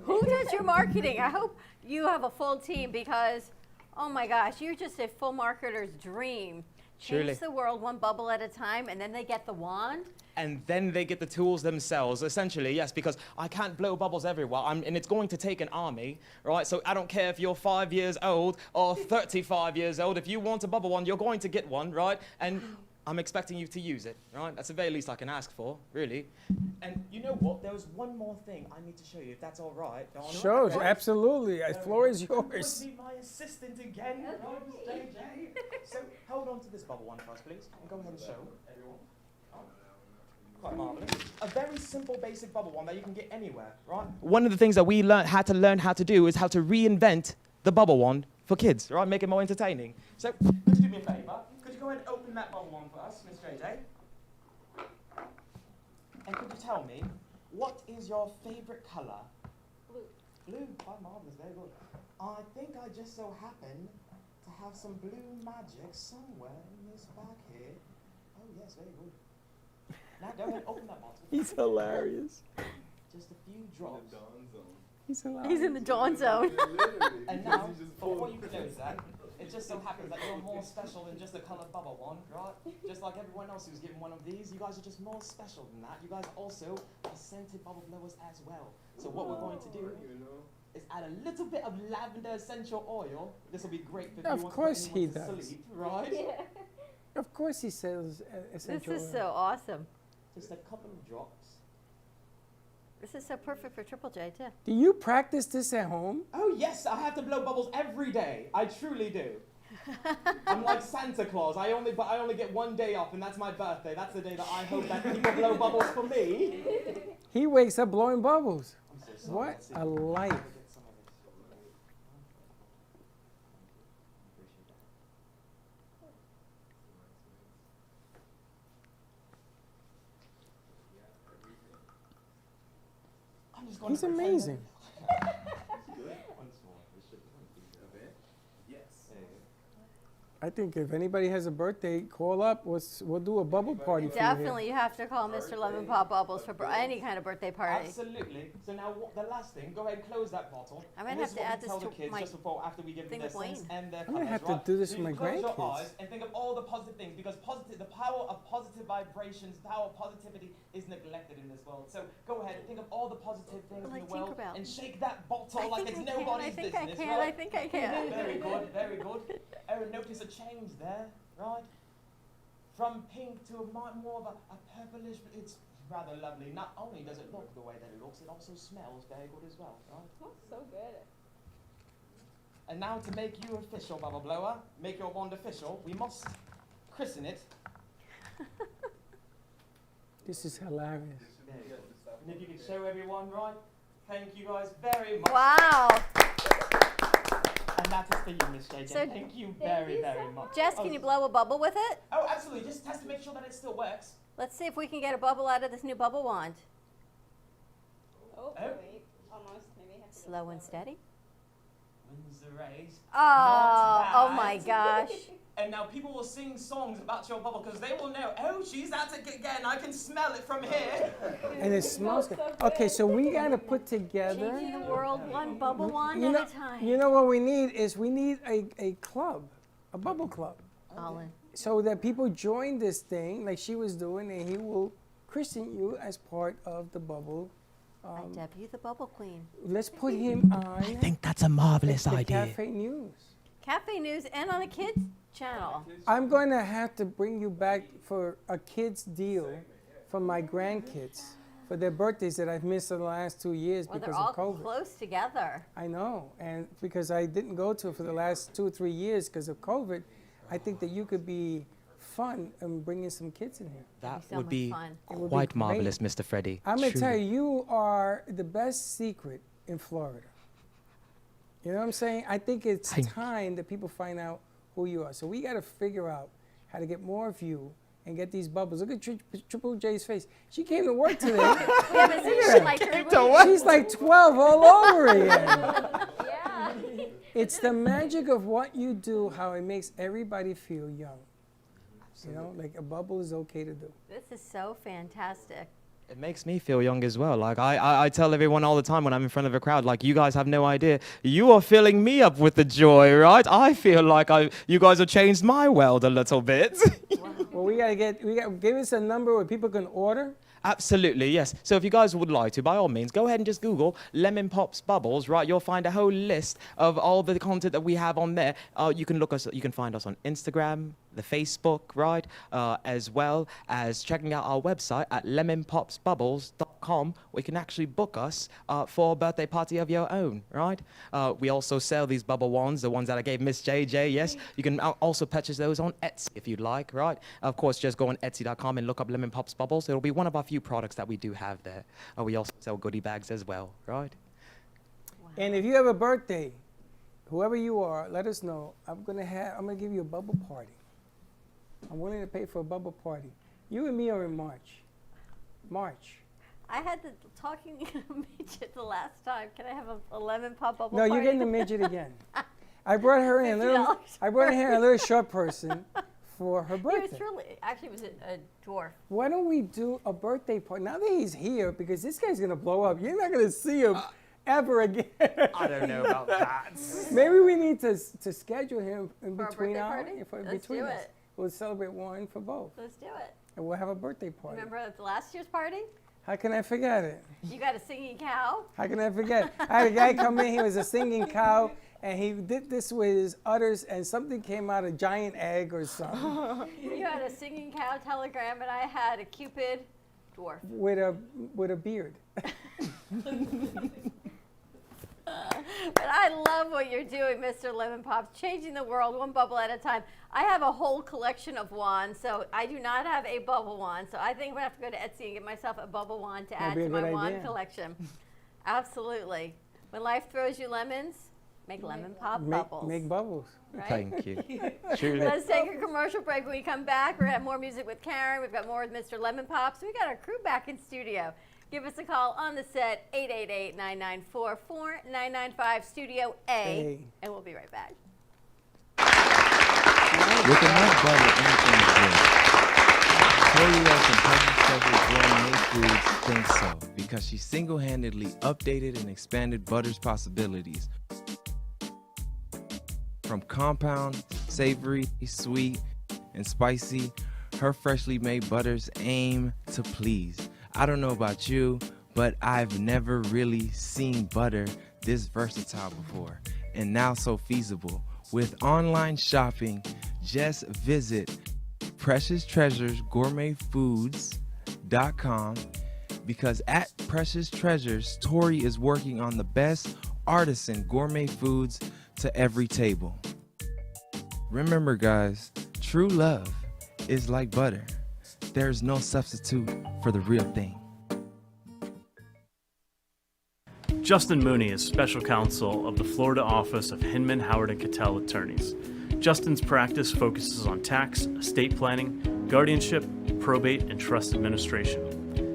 Who does your marketing? I hope you have a full team because, oh my gosh, you're just a full marketer's dream. change Truly. the world one bubble at a time, and then they get the wand. And then they get the tools themselves, essentially, yes, because I can't blow bubbles everywhere, and it's going to take an army, right? So I don't care if you're 5 years old or 35 years old. If you want a bubble wand, you're going to get one, right? And I'm expecting you to use it, right? That's the very least I can ask for, really. And you know what? There was one more thing I need to show you, if that's all right. Donna. Sure, absolutely. The floor is yours. Would be my assistant again, right, Miss JJ? So hold on to this bubble wand for us, please, and go ahead and show everyone. Quite marvelous. A very simple, basic bubble wand that you can get anywhere, right? One of the things that we had to learn how to do is how to reinvent the bubble wand for kids, right? Make it more entertaining. So, could you do me a favour? Could you go ahead and open that bubble wand for us, Miss JJ? And could you tell me, what is your favourite colour? Blue. Blue, quite marvellous, very good. I think I just so happen to have some blue magic somewhere in this bag here. Oh yes, very good. Now go ahead and open that bottle. He's hilarious. Just a few drops. He's hilarious. He's in the dawn zone. And now, before you close that, it just so happens that you're more special than just a coloured bubble wand, right? Just like everyone else who's given one of these, you guys are just more special than that. You guys also are scented bubble blowers as well. So what we're going to do is add a little bit of lavender essential oil. This will be great for if you want course to put he anyone to does. sleep, right? Of course he sells essential This is oil. so awesome. Just a couple of drops. This is so perfect for Triple J, too. Do you practice this at home? Oh yes, I have to blow bubbles every day. I truly do. I'm like Santa Claus. I only get one day off, and that's my birthday. That's the day that I hope that people blow bubbles for me. He wakes up blowing bubbles. I'm so sorry. What a life. He's amazing. I think if anybody has a birthday, call up. We'll do a bubble party for you. Definitely, you have to call Mr. Lemon Pop Bubbles for any kind of birthday party. Absolutely. So now the last thing, go ahead and close that bottle. I might And have is to what we add this tell to the kids my just before, after we give them thing their of Wayne. scents and their I'm gonna colours, have to right? do this So for you my close your grandkids. eyes and think of all the positive things, because the power of positive vibrations, the power of positivity is neglected in this world. So go ahead and think of all the positive things Like in the world Tinkerbell. and shake that bottle like it's I nobody's think business, I can. right? I think I can. Very good, very good. Erin, notice a change there, right? From pink to more of a purplish, but it's rather lovely. Not only does it look the way that it looks, it also smells very good as well, right? Smells so good. And now to make you official, Bubble Blower, make your wand official, we must christen it. This is hilarious. There you go. And if you could show everyone, right? Thank you guys very much. Wow. And that is for you, Miss JJ. So Thank you very, very much. Jess, can you blow a bubble with it? Oh, absolutely. Just test to make sure that it still works. Let's see if we can get a bubble out of this new bubble wand. Oh. Wait, almost. Maybe I have to go Slow and steady. Wins the race. Oh, Not oh bad. my gosh. And now people will sing songs about your bubble because they will know, oh, she's at it again. I can smell it from here. And it smells good. Okay, so we gotta put together. Changing the world one bubble wand You at a time. know what we need is we need a club, a bubble club, All in. so that people join this thing like she was doing, and he will christen you as part of the bubble. I debut the bubble queen. Let's put him on. I think that's a marvelous the Cafe News. Cafe News and on a kids channel. I'm going to have to bring you back for a kids deal for my grandkids for their birthdays that I've missed in the last 2 years Well, because they're all of COVID. close together. I know, and because I didn't go to it for the last 2 or 3 years because of COVID, I think that you could be fun and bringing some kids in here. That so would much be fun. It would be quite great. marvelous, Mr. Freddy. I'm going to tell Truly. you, you are the best secret in Florida. You know what I'm saying? I think it's time that people find out who you are. So we got to figure out how to get more of you and get these bubbles. Look at Triple J's face. She came to work today. We haven't seen her in like 3 weeks. She's like 12 all over again. Yeah. It's the magic of what you do, how it makes everybody feel young. You know, like a bubble is okay to do. This is so fantastic. It makes me feel young as well. Like I tell everyone all the time when I'm in front of a crowd, like, you guys have no idea. You are filling me up with the joy, right? I feel like you guys have changed my world a little bit. Well, we gotta give us a number where people can order. Absolutely, yes. So if you guys would like to, by all means, go ahead and just Google Lemon Pops Bubbles, right? You'll find a whole list of all the content that we have on there. You can find us on Instagram, the Facebook, right? As well as checking out our website at lemonpopsbubbles.com, where you can actually book us for a birthday party of your own, right? We also sell these bubble wands, the ones that I gave Miss JJ, yes. You can also purchase those on Etsy if you'd like, right? Of course, just go on Etsy.com and look up Lemon Pops Bubbles. It'll be one of our few products that we do have there. We also sell goodie bags as well, right? Wow. And if you have a birthday, whoever you are, let us know. I'm gonna give you a bubble party. I'm willing to pay for a bubble party. You and me are in March. I had the talking midget the last time. Can I have a lemon pop bubble No, party? you're getting a midget again. I brought her in a little short person for her birthday. It was a dwarf. Why don't we do a birthday party? Now that he's here, because this guy's going to blow up. You're not going to see him ever again. I don't know about that. Maybe we need to schedule him in For between a birthday party? Let's do us. it. We'll celebrate one for both. Let's do it. And we'll have a birthday party. Remember the last year's party? How can I forget it? You got a singing cow? How can I forget? I had a guy come in, he was a singing cow, and he did this with his udders, and something came out, a giant egg or something. You had a singing cow telegram, and I had a Cupid dwarf. With a beard. But I love what you're doing, Mr. Lemon Pops, changing the world one bubble at a time. I have a whole collection of wands, so I do not have a bubble wand. So I think I'm going to have to go to Etsy and get myself a bubble wand to add to my wand collection. Absolutely. When life throws you lemons, make lemon pop bubbles. Make bubbles. Right? Thank you. Let's take a commercial break. When we come back, we're going to have more music with Karen. We've got more with Mr. Lemon Pops. We got our crew back in studio. Give us a call on the set, 888-994-4995, Studio A, and we'll be right back. With enough butter, anything is good. Tori and Precious Treasure Gourmet Foods think so, because she single-handedly updated and expanded butter's possibilities. From compound, savory, sweet, and spicy, her freshly made butters aim to please. I don't know about you, but I've never really seen butter this versatile before, and now so feasible. With online shopping, just visit PreciousTreasuresGourmetFoods.com, because at Precious Treasures, Tori is working on the best artisan gourmet foods to every table. Remember, guys, true love is like butter. There's no substitute for the real thing. Justin Mooney is special counsel of the Florida office of Hinman, Howard & Cattell Attorneys. Justin's practice focuses on tax, estate planning, guardianship, probate, and trust administration.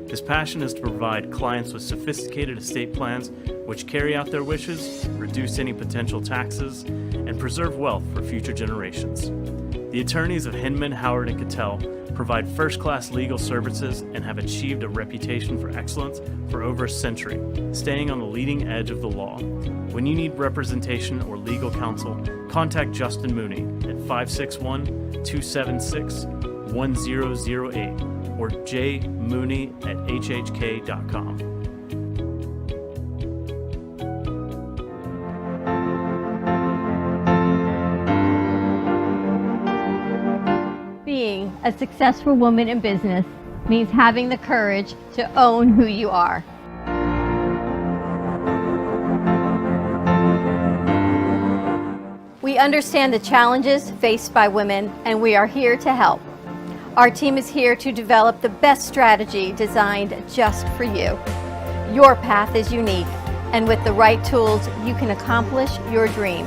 His passion is to provide clients with sophisticated estate plans which carry out their wishes, reduce any potential taxes, and preserve wealth for future generations. The attorneys of Hinman, Howard & Cattell provide first-class legal services and have achieved a reputation for excellence for over a century, staying on the leading edge of the law. When you need representation or legal counsel, contact Justin Mooney at 561-276-1008 or jmooney@hhk.com. Being a successful woman in business means having the courage to own who you are. We understand the challenges faced by women, and we are here to help. Our team is here to develop the best strategy designed just for you. Your path is unique, and with the right tools, you can accomplish your dream.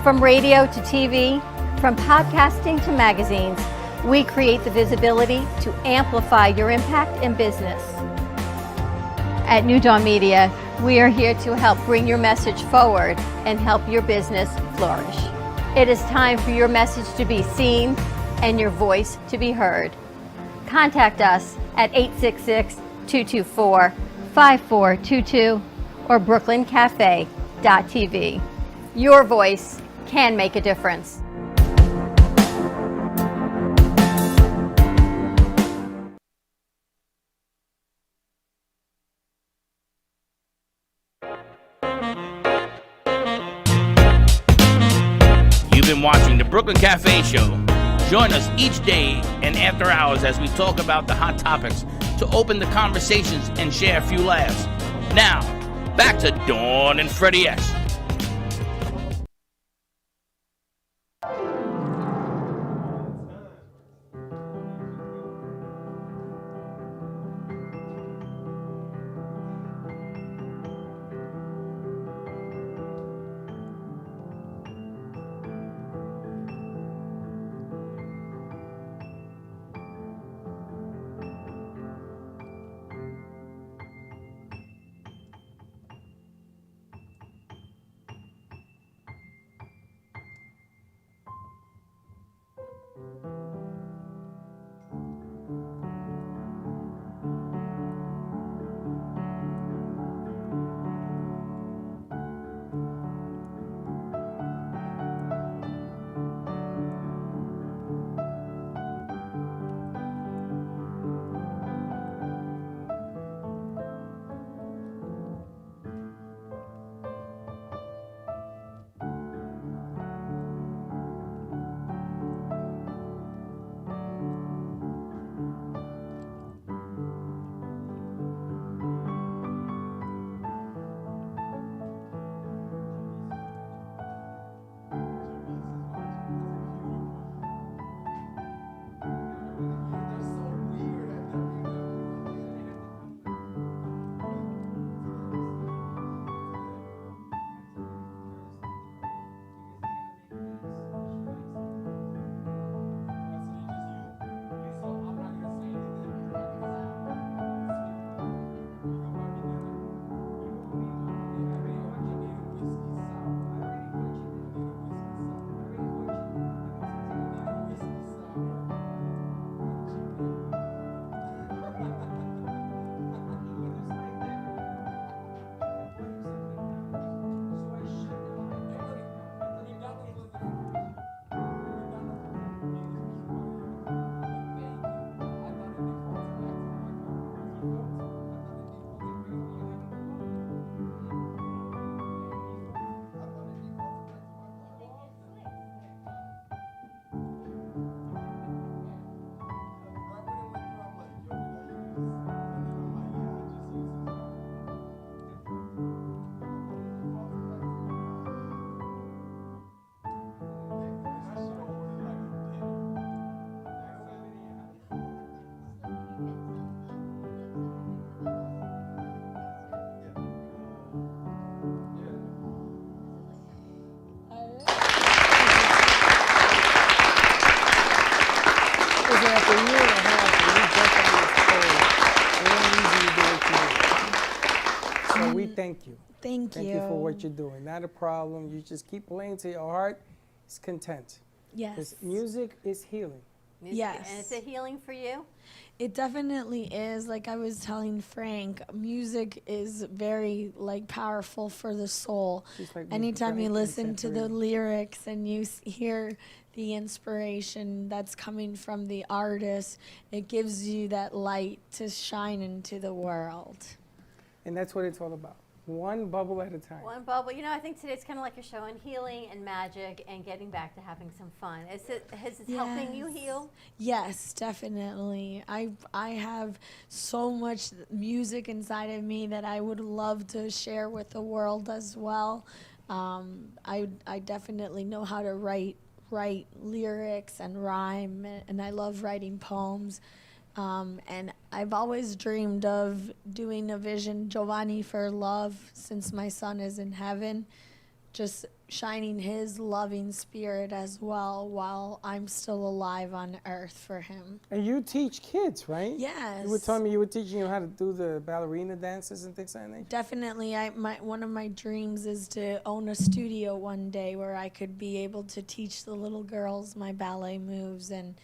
From radio to TV, from podcasting to magazines, we create the visibility to amplify your impact in business. At New Dawn Media, we are here to help bring your message forward and help your business flourish. It is time for your message to be seen and your voice to be heard. Contact us at 224-5422 or brooklyncafe.tv. Your voice can make a difference. You've been watching the Brooklyn Cafe Show. Join us each day and after hours as we talk about the hot topics to open the conversations and share a few laughs. Now, back to Dawn and Freddie S. So we thank you. Thank you. Thank you for what you're doing. Not a problem. You just keep playing till your heart is content. Yes. 'Cause music is healing. Yes. And it's a healing for you? It definitely is. Like I was telling Frank, music is very powerful for the soul. Like anytime you listen to the lyrics and you hear the inspiration that's coming from the artist, it gives you that light to shine into the world. And that's what it's all about. One bubble at a time. One bubble. You know, I think today's kind of like you're showing healing and magic and getting back to having some fun. Is it helping you heal? Yes, definitely. I have so much music inside of me that I would love to share with the world as well. I definitely know how to write lyrics and rhyme, and I love writing poems. And I've always dreamed of doing a vision, Giovanni for Love, since my son is in heaven, just shining his loving spirit as well while I'm still alive on earth for him. And you teach kids, right? Yes. You were telling me you were teaching them how to do the ballerina dances and things like that? Definitely. One of my dreams is to own a studio one day where I could be able to teach the little girls my ballet moves and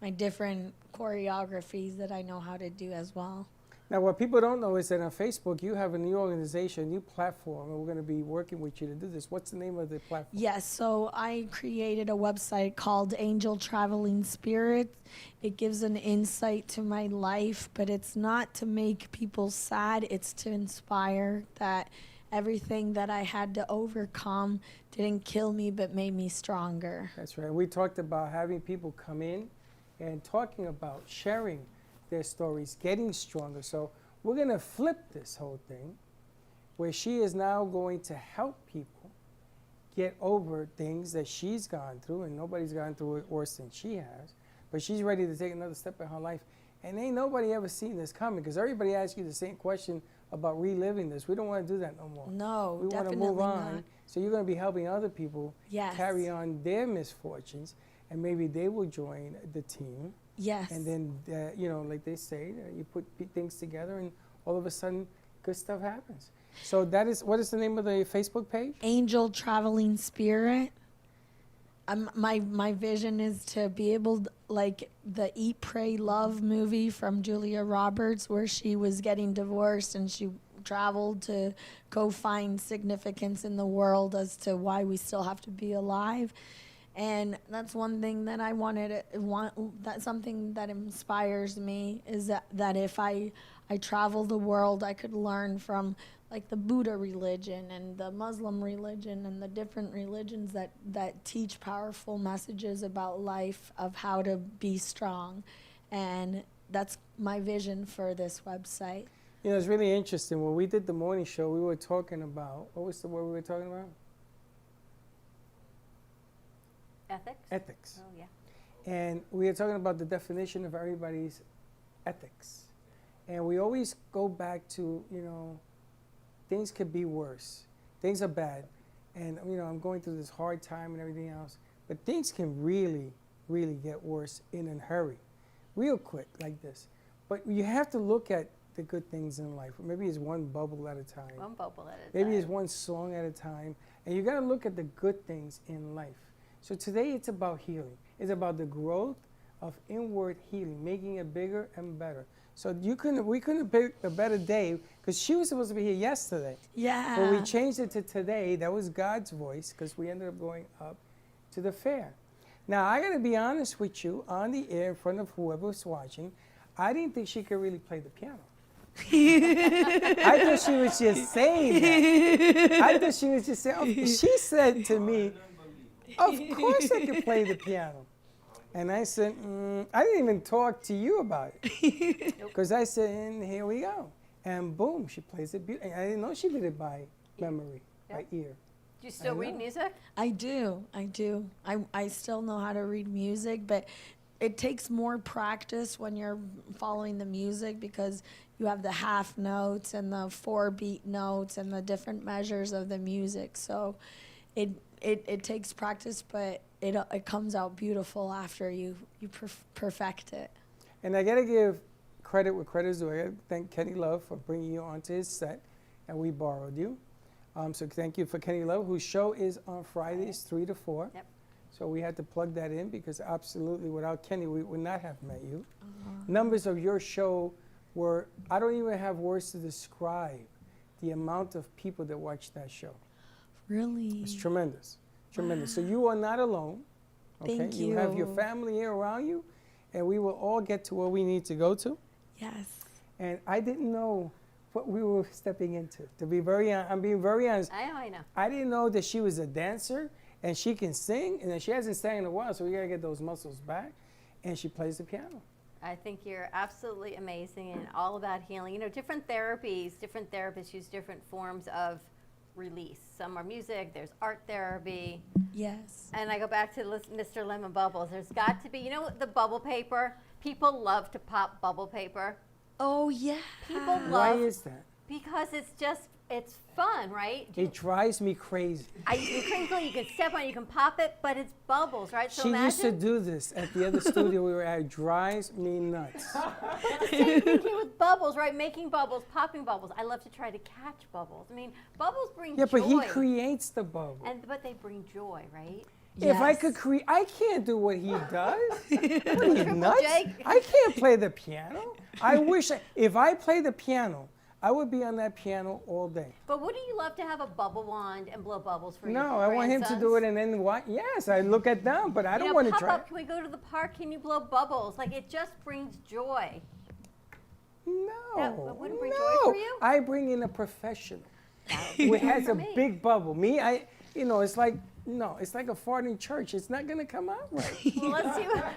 my different choreographies that I know how to do as well. Now, what people don't know is that on Facebook, you have a new organization, a new platform, and we're going to be working with you to do this. What's the name of the platform? Yes, so I created a website called Angel Traveling Spirit. It gives an insight to my life, but it's not to make people sad. It's to inspire that everything that I had to overcome didn't kill me, but made me stronger. That's right. We talked about having people come in and talking about sharing their stories, getting stronger. So we're going to flip this whole thing where she is now going to help people get over things that she's gone through, and nobody's gone through it worse than she has. But she's ready to take another step in her life. And ain't nobody ever seen this coming, because everybody asks you the same question about reliving this. We don't want to do that no more. No, we want to definitely move on. not. So you're going to be helping other people Yes. carry on their misfortunes, and maybe they will join the team. Yes. And then, you know, like they say, you put things together, and all of a sudden, good stuff happens. So that is, what is the name of the Facebook page? Angel Traveling Spirit. My vision is to be able, like the Eat, Pray, Love movie from Julia Roberts, where she was getting divorced and she traveled to go find significance in the world as to why we still have to be alive. And that's one thing that I that's something that inspires me, is that if I travel the world, I could learn from like the Buddha religion and the Muslim religion and the different religions that teach powerful messages about life, of how to be strong. And that's my vision for this website. You know, it's really interesting. When we did the morning show, we were talking about, what was the word we were talking about? Ethics? Ethics. Oh, yeah. And we are talking about the definition of everybody's ethics. And we always go back to, you know, things could be worse. Things are bad. And, you know, I'm going through this hard time and everything else. But things can really, really get worse in a hurry, real quick like this. But you have to look at the good things in life. Maybe it's one bubble at a time. One bubble at a time. Maybe it's one song at a time. And you got to look at the good things in life. So today it's about healing. It's about the growth of inward healing, making it bigger and better. So we couldn't have picked a better day, because she was supposed to be here yesterday. Yeah. But we changed it to today. That was God's voice, because we ended up going up to the fair. Now, I got to be honest with you, on the air in front of whoever was watching, I didn't think she could really play the piano. I thought she was just saying that. I thought she was just saying, oh, she said to me, of course I can play the piano. And I said, I didn't even talk to you about it. Because I said, and here we go. And boom, she plays it beautifully. I didn't know she did it by memory, by ear. Do you still read music? I do. I still know how to read music, but it takes more practice when you're following the music, because you have the half notes and the 4-beat notes and the different measures of the music. So it takes practice, but it comes out beautiful after you perfect it. And I got to give credit where credit is due. I got to thank Kenny Love for bringing you onto his set, and we borrowed you. So thank you for Kenny Love, whose show is on Fridays, 3 to 4. Yep. So we had to plug that in, because absolutely without Kenny, we would not have met you. Numbers of your show were, I don't even have words to describe the amount of people that watched that show. Really? It's tremendous. Tremendous. So you are not alone. Okay? Thank You have your you. family here around you, and we will all get to where we need to go to. Yes. And I didn't know what we were stepping into. To be I'm being very honest. I know. I didn't know that she was a dancer and she can sing, and then she hasn't sang in a while, so we gotta get those muscles back. And she plays the piano. I think you're absolutely amazing and all about healing. You know, different therapists use different forms of release. Some are music, there's art therapy. Yes. And I go back to Mr. Lemon Bubbles. There's got to be, you know, the bubble paper. People love to pop bubble paper. Oh, yeah. People love. Why is that? Because it's fun, right? It drives me crazy. You crinkle, you can step on it, you can pop it, but it's bubbles, right? So She imagine, used to do this at the other studio we were at. It drives me nuts. But the same thing here with bubbles, right? Making bubbles, popping bubbles. I love to try to catch bubbles. I mean, bubbles bring Yeah, joy. but he creates the bubble. But they bring joy, right? If I Yes. could create, I can't do what he does. What are you, Triple nuts? J. I can't play the piano. I wish, if I play the piano, I would be on that piano all day. But wouldn't you love to have a bubble wand and blow bubbles for your No, I want him to do it grandsons? and then what? Yes, I look at them, but I You don't know, want to pop try. up, can we go to the park? Can you blow bubbles? Like, it just brings joy. No, That wouldn't bring joy no. for you? I bring in a professional who Good has for a me. big bubble. Me, it's like, no, it's like a fart in church. It's not gonna come out right. Well,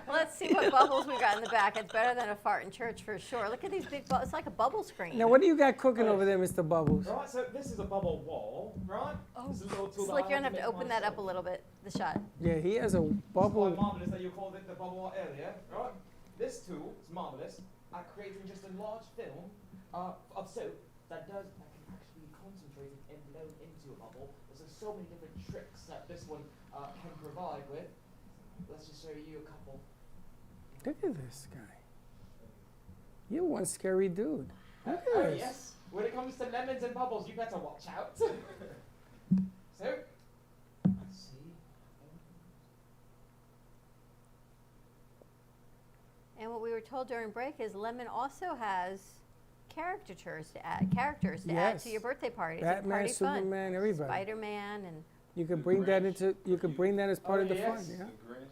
let's see what bubbles we got in the back. It's better than a fart in church for sure. Look at these big bubbles. It's like a bubble screen. Now, what do you got cooking over there, Mr. Bubbles? Right, so this is a bubble wall, right? Oh, This is a little tool Slick, that you're I gonna have to open that up a little bit. The shot. Yeah, he has a It's bubble. quite marvellous that you called it the bubble wall earlier, right? This tool is marvellous at creating just a large film of soap that can actually concentrate it and blow into a bubble. There's so many different tricks that this one can provide with. Let's just show you a couple. Look at this guy. You're one scary dude. Look at Oh this. yes, when it comes to lemons and bubbles, you better watch out. So, let's see. And what we were told during break is lemon also has characters to add to Yes. your birthday parties. Batman, party fun. Superman, everybody. Spider-Man and You could bring that as part of the fun, yes. yeah. The Grinch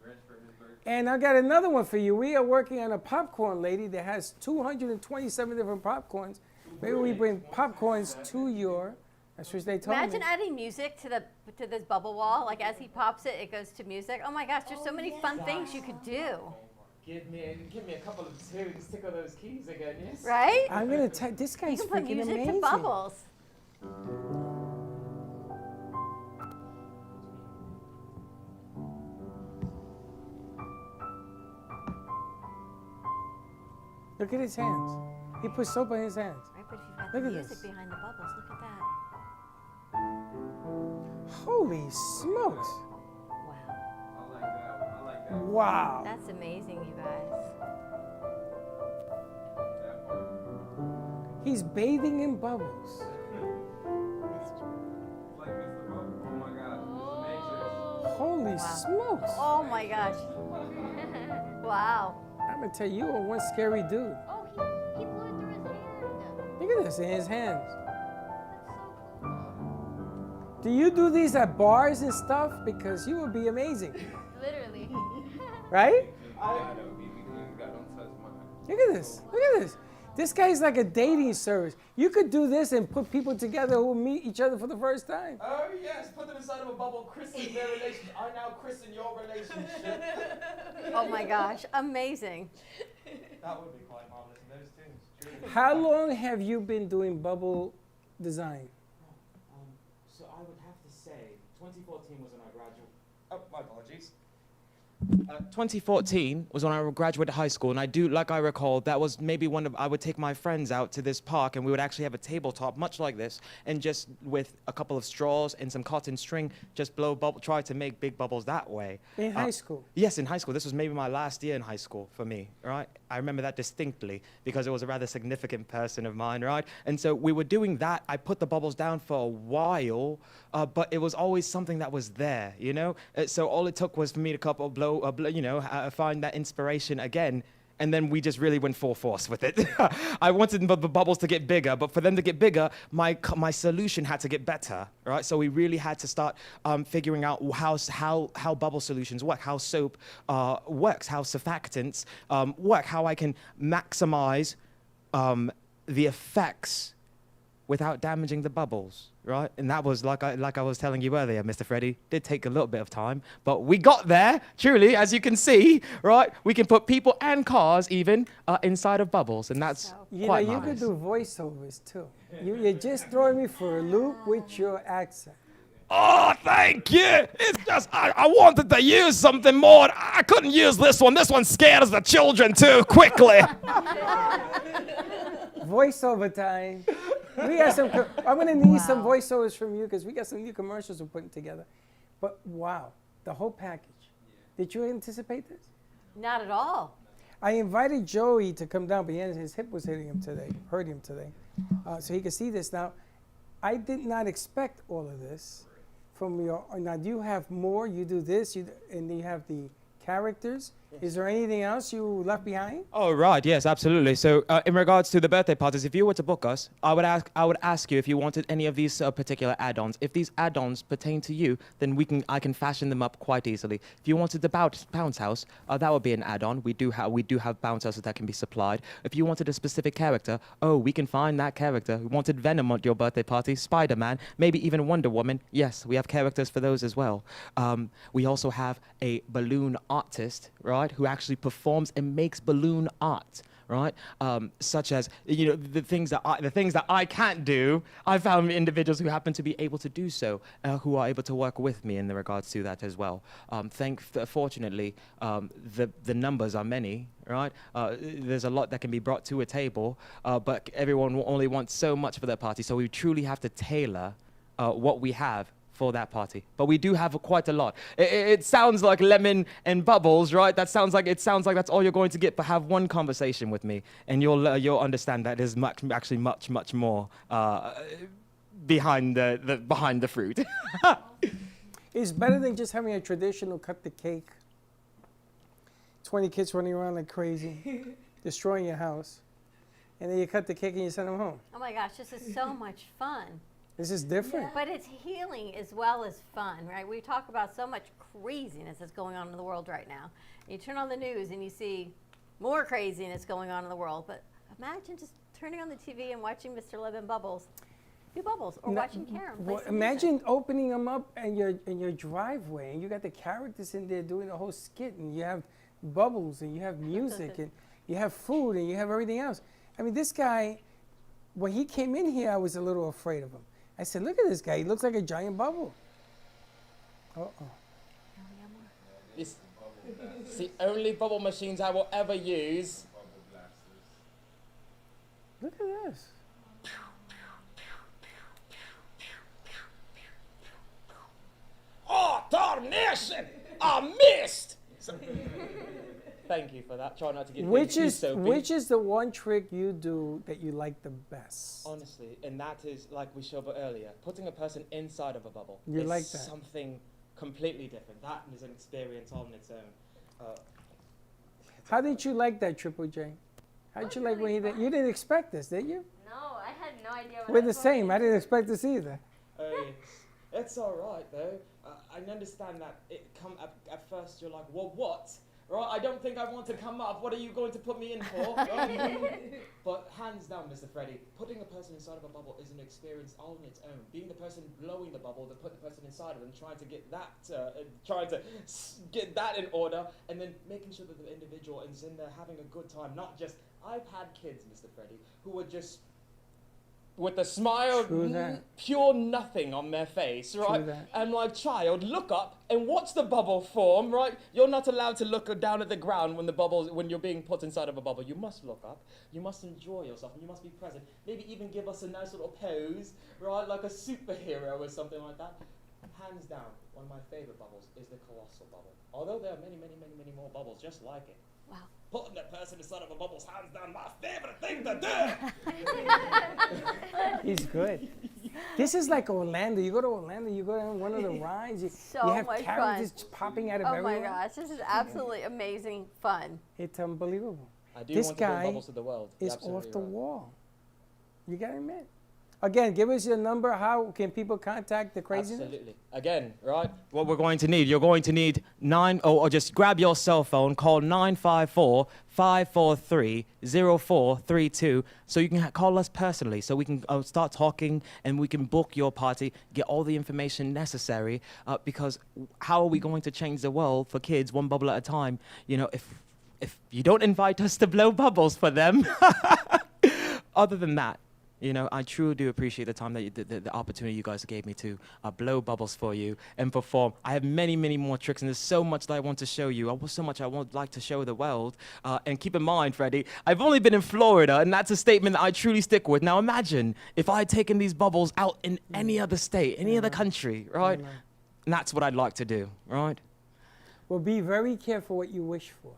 for his birthday. And I got another one for you. We are working on a popcorn lady that has 227 different popcorns. Maybe we bring popcorns to your. That's what they told imagine me. adding music to this bubble wall. Like as he pops it, it goes to music. Oh my gosh, there's so many fun things you could do. Give me a couple of tunes, tickle those keys again, yes? Right? I'm gonna tell this You guy's can put freaking music amazing. to bubbles. Look at his hands. He puts soap on his hands. Right, but if you've got Look the at music this. behind the bubbles, look at that. Holy smokes! Wow. I like that. I like that. Wow. That's amazing, you guys. That part. He's bathing in bubbles. It's like Mr. Bubble. Oh my God. This is Matrix. Holy smokes! Oh my gosh. Wow. I'm gonna tell you, you are one scary dude. Oh, he blew it through his hand. Look at this in his hands. That's so cool. Do you do these at bars and stuff? Because you would be amazing, Literally. right? You got don't touch mine. Look at this. Look at this. This guy's like a dating service. You could do this and put people together who meet each other for the first time. Oh yes, put them inside of a bubble, christen their relationship. I now christen your relationship. Oh my gosh, amazing. That would be quite marvelous in those tunes. Truly. How long have you been doing bubble design? So I would have to say 2014 was when I graduated. Oh, my apologies. 2014 was when I graduated high school, and like I recall, that was maybe I would take my friends out to this park, and we would actually have a tabletop, much like this, and just with a couple of straws and some cotton string, just try to make big bubbles that way. In high school? Yes, in high school. This was maybe my last year in high school for me, right? I remember that distinctly because it was a rather significant person of mine, right? And so we were doing that. I put the bubbles down for a while, but it was always something that was there, you know? So all it took was for me to find that inspiration again. And then we just really went full force with it. I wanted the bubbles to get bigger, but for them to get bigger, my solution had to get better, right? So we really had to start figuring out how bubble solutions work, how soap works, how surfactants work, how I can maximize the effects without damaging the bubbles, right? And that was, like I was telling you earlier, Mr. Freddy, did take a little bit of time, but we got there, truly, as you can see, right? We can put people and cars even inside of bubbles, and that's quite You could do voiceovers too. You're just throwing me for a loop with your accent. Oh, thank you. It's just, I wanted to use something more. I couldn't use this one. This one scares the children too quickly. Voiceover time. We got some. I'm gonna need some voiceovers from you because we got some new commercials we're putting together. But wow, the whole package. Did you anticipate this? Not at all. I invited Joey to come down, but his hip was hurting him today, so he could see this. Now, I did not expect all of this from your. Now, do you have more? You do this, and you have the characters. Is there anything else you left behind? Oh, right. Yes, absolutely. So, in regards to the birthday parties, if you were to book us, I would ask you if you wanted any of these particular add-ons. If these add-ons pertain to you, then I can fashion them up quite easily. If you wanted the bounce house, that would be an add-on. We do have bounce houses that can be supplied. If you wanted a specific character, we can find that character. You wanted Venom at your birthday party, Spider-Man, maybe even Wonder Woman. Yes, we have characters for those as well. We also have a balloon artist, right, who actually performs and makes balloon art, right? Such as, the things that I can't do. I found individuals who happen to be able to do so, who are able to work with me in regards to that as well. Fortunately, the numbers are many, right? There's a lot that can be brought to a table, but everyone will only want so much for their party. So we truly have to tailor what we have for that party. But we do have quite a lot. It sounds like lemon and bubbles, right? It sounds like that's all you're going to get, but have one conversation with me and you'll understand that there's much more behind the fruit. It's better than just having a traditional cut the cake. 20 kids running around like crazy, destroying your house. And then you cut the cake and you send them home. Oh my gosh, this is so much fun. This is different. But it's healing as well as fun, right? We talk about so much craziness that's going on in the world right now. You turn on the news and you see more craziness going on in the world. But imagine just turning on the TV and watching Mr. Lemon Bubbles do bubbles, or watching Karen play some imagine music. opening them up in your driveway, and you got the characters in there doing the whole skit, and you have bubbles, and you have music, and you have food, and you have everything else. I mean, this guy, when he came in here, I was a little afraid of him. I said, look at this guy. He looks like a giant bubble. Uh-oh. It's the only bubble machines I will ever use. Look at this. Oh, darnation! I missed! Thank you for that. Try not to get Which is the one trick you do that you like the best? Honestly, and that is, like we showed earlier, putting a person inside of a bubble. You is like that? Something completely different. That is an experience on its own. How did you like that, Triple J? How did you like when he did? You didn't expect this, did you? No, I had no idea what We're the same. I didn't expect this either. It's all right though. I understand that at first you're like, well, what? Right? I don't think I want to come up. What are you going to put me in for? Right? But hands down, Mr. Freddy, putting a person inside of a bubble is an experience on its own. Being the person blowing the bubble, to put the person inside of it, and trying to get that in order, and then making sure that the individual is in there having a good time. Not just, I've had kids, Mr. Freddy, who were just with a smile, pure nothing on their face, right? And like, child, look up and watch the bubble form, right? You're not allowed to look down at the ground when you're being put inside of a bubble. You must look up. You must enjoy yourself, and you must be present. Maybe even give us a nice little pose, right? Like a superhero or something like that. Hands down, one of my favorite bubbles is the colossal bubble. Although there are many more bubbles just like it. Wow. Putting that person inside of a bubble's hands down, my favorite thing to do. He's good. This is like Orlando. You go to Orlando, you go on one of the rides. You have much characters fun. popping out of Oh everywhere. my gosh, this is absolutely amazing fun. It's unbelievable. I do This want to bring guy bubbles to the world. You're is absolutely off the right. wall. You gotta admit. Again, give us your number. How can people contact the craziness? Absolutely. Again, right? What we're going to need, you're going to need or just grab your cell phone, call 954-543-0432, so you can call us personally, so we can start talking and we can book your party, get all the information necessary, because how are we going to change the world for kids one bubble at a time? You know, if you don't invite us to blow bubbles for them, other than that, you know, I truly do appreciate the time that the opportunity you guys gave me to blow bubbles for you and perform. I have many more tricks, and there's so much that I want to show you. So much I would like to show the world. And keep in mind, Freddie, I've only been in Florida, and that's a statement that I truly stick with. Now imagine if I had taken these bubbles out in any other state, any other country, right? And that's what I'd like to do, right? Well, be very careful what you wish for,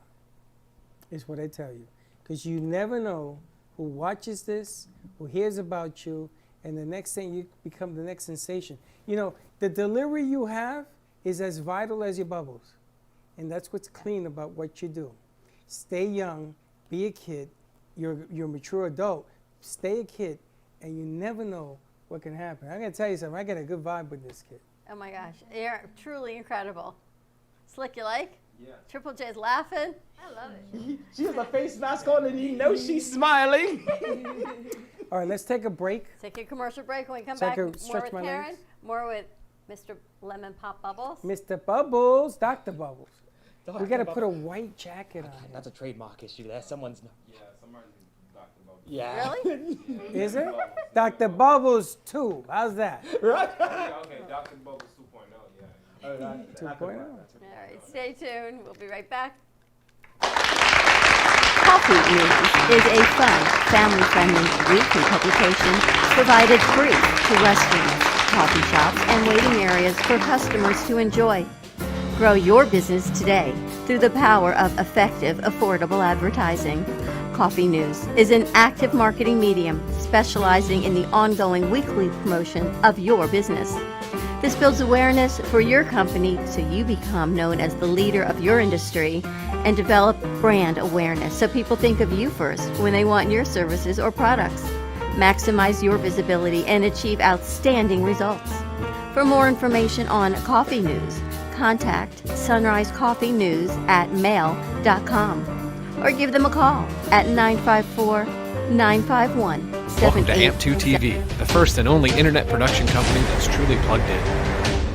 is what I tell you. Because you never know who watches this, who hears about you, and the next thing you become the next sensation. You know, The delivery you have is as vital as your bubbles. And that's what's clean about what you do. Stay young, be a kid. You're a mature adult. Stay a kid, and you never know what can happen. I'm going to tell you something. I get a good vibe with this kid. Oh my gosh, you're truly incredible. Slick, you like? Yeah. Triple J's laughing. I love it. She has a face mask on and you know she's smiling. All right, let's take a break. Take a commercial break. When we come So I back, can more stretch with my Karen, legs? more with Mr. Lemon Pop Bubbles. Mr. Bubbles, Dr. Bubbles. Dr. We got to Bubbles. put a white jacket on. That's a trademark issue there. Someone's. Yeah, somebody's Dr. Bubbles. Yeah. Really? Is it? Dr. Bubbles 2. How's that? Right? Okay, Dr. Bubbles 2.0, yeah. Oh, that 2.0. All right, stay tuned. We'll be right back. Coffee News is a fun, family-friendly weekly publication provided free to restaurants, coffee shops, and waiting areas for customers to enjoy. Grow your business today through the power of effective, affordable advertising. Coffee News is an active marketing medium specializing in the ongoing weekly promotion of your business. This builds awareness for your company so you become known as the leader of your industry and develop brand awareness so people think of you first when they want your services or products. Maximize your visibility and achieve outstanding results. For more information on Coffee News, contact Sunrise Coffee News at mail.com or give them a call at 954-951-7877. Welcome to AMP2 TV, the first and only internet production company that's truly plugged in.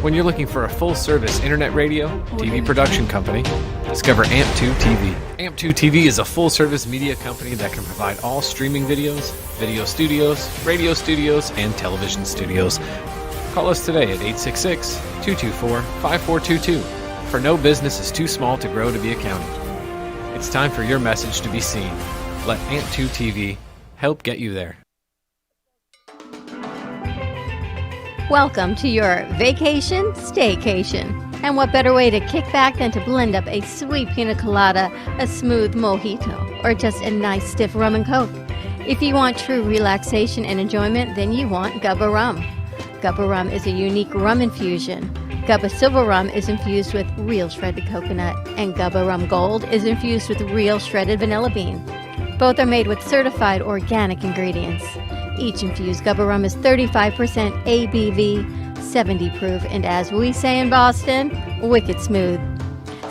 When you're looking for a full-service internet radio, TV production company, discover AMP2 TV. AMP2 TV is a full-service media company that can provide all streaming videos, video studios, radio studios, and television studios. Call us today at 866-224-5422, for no business is too small to grow to be accounted. It's time for your message to be seen. Let AMP2 TV help get you there. Welcome to your vacation staycation. And what better way to kick back than to blend up a sweet pina colada, a smooth mojito, or just a nice stiff rum and coke. If you want true relaxation and enjoyment, then you want Gubba Rum. Gubba Rum is a unique rum infusion. Gubba Silver Rum is infused with real shredded coconut, and Gubba Rum Gold is infused with real shredded vanilla bean. Both are made with certified organic ingredients. Each infused Gubba Rum is 35% ABV, 70 proof, and as we say in Boston, wicked smooth.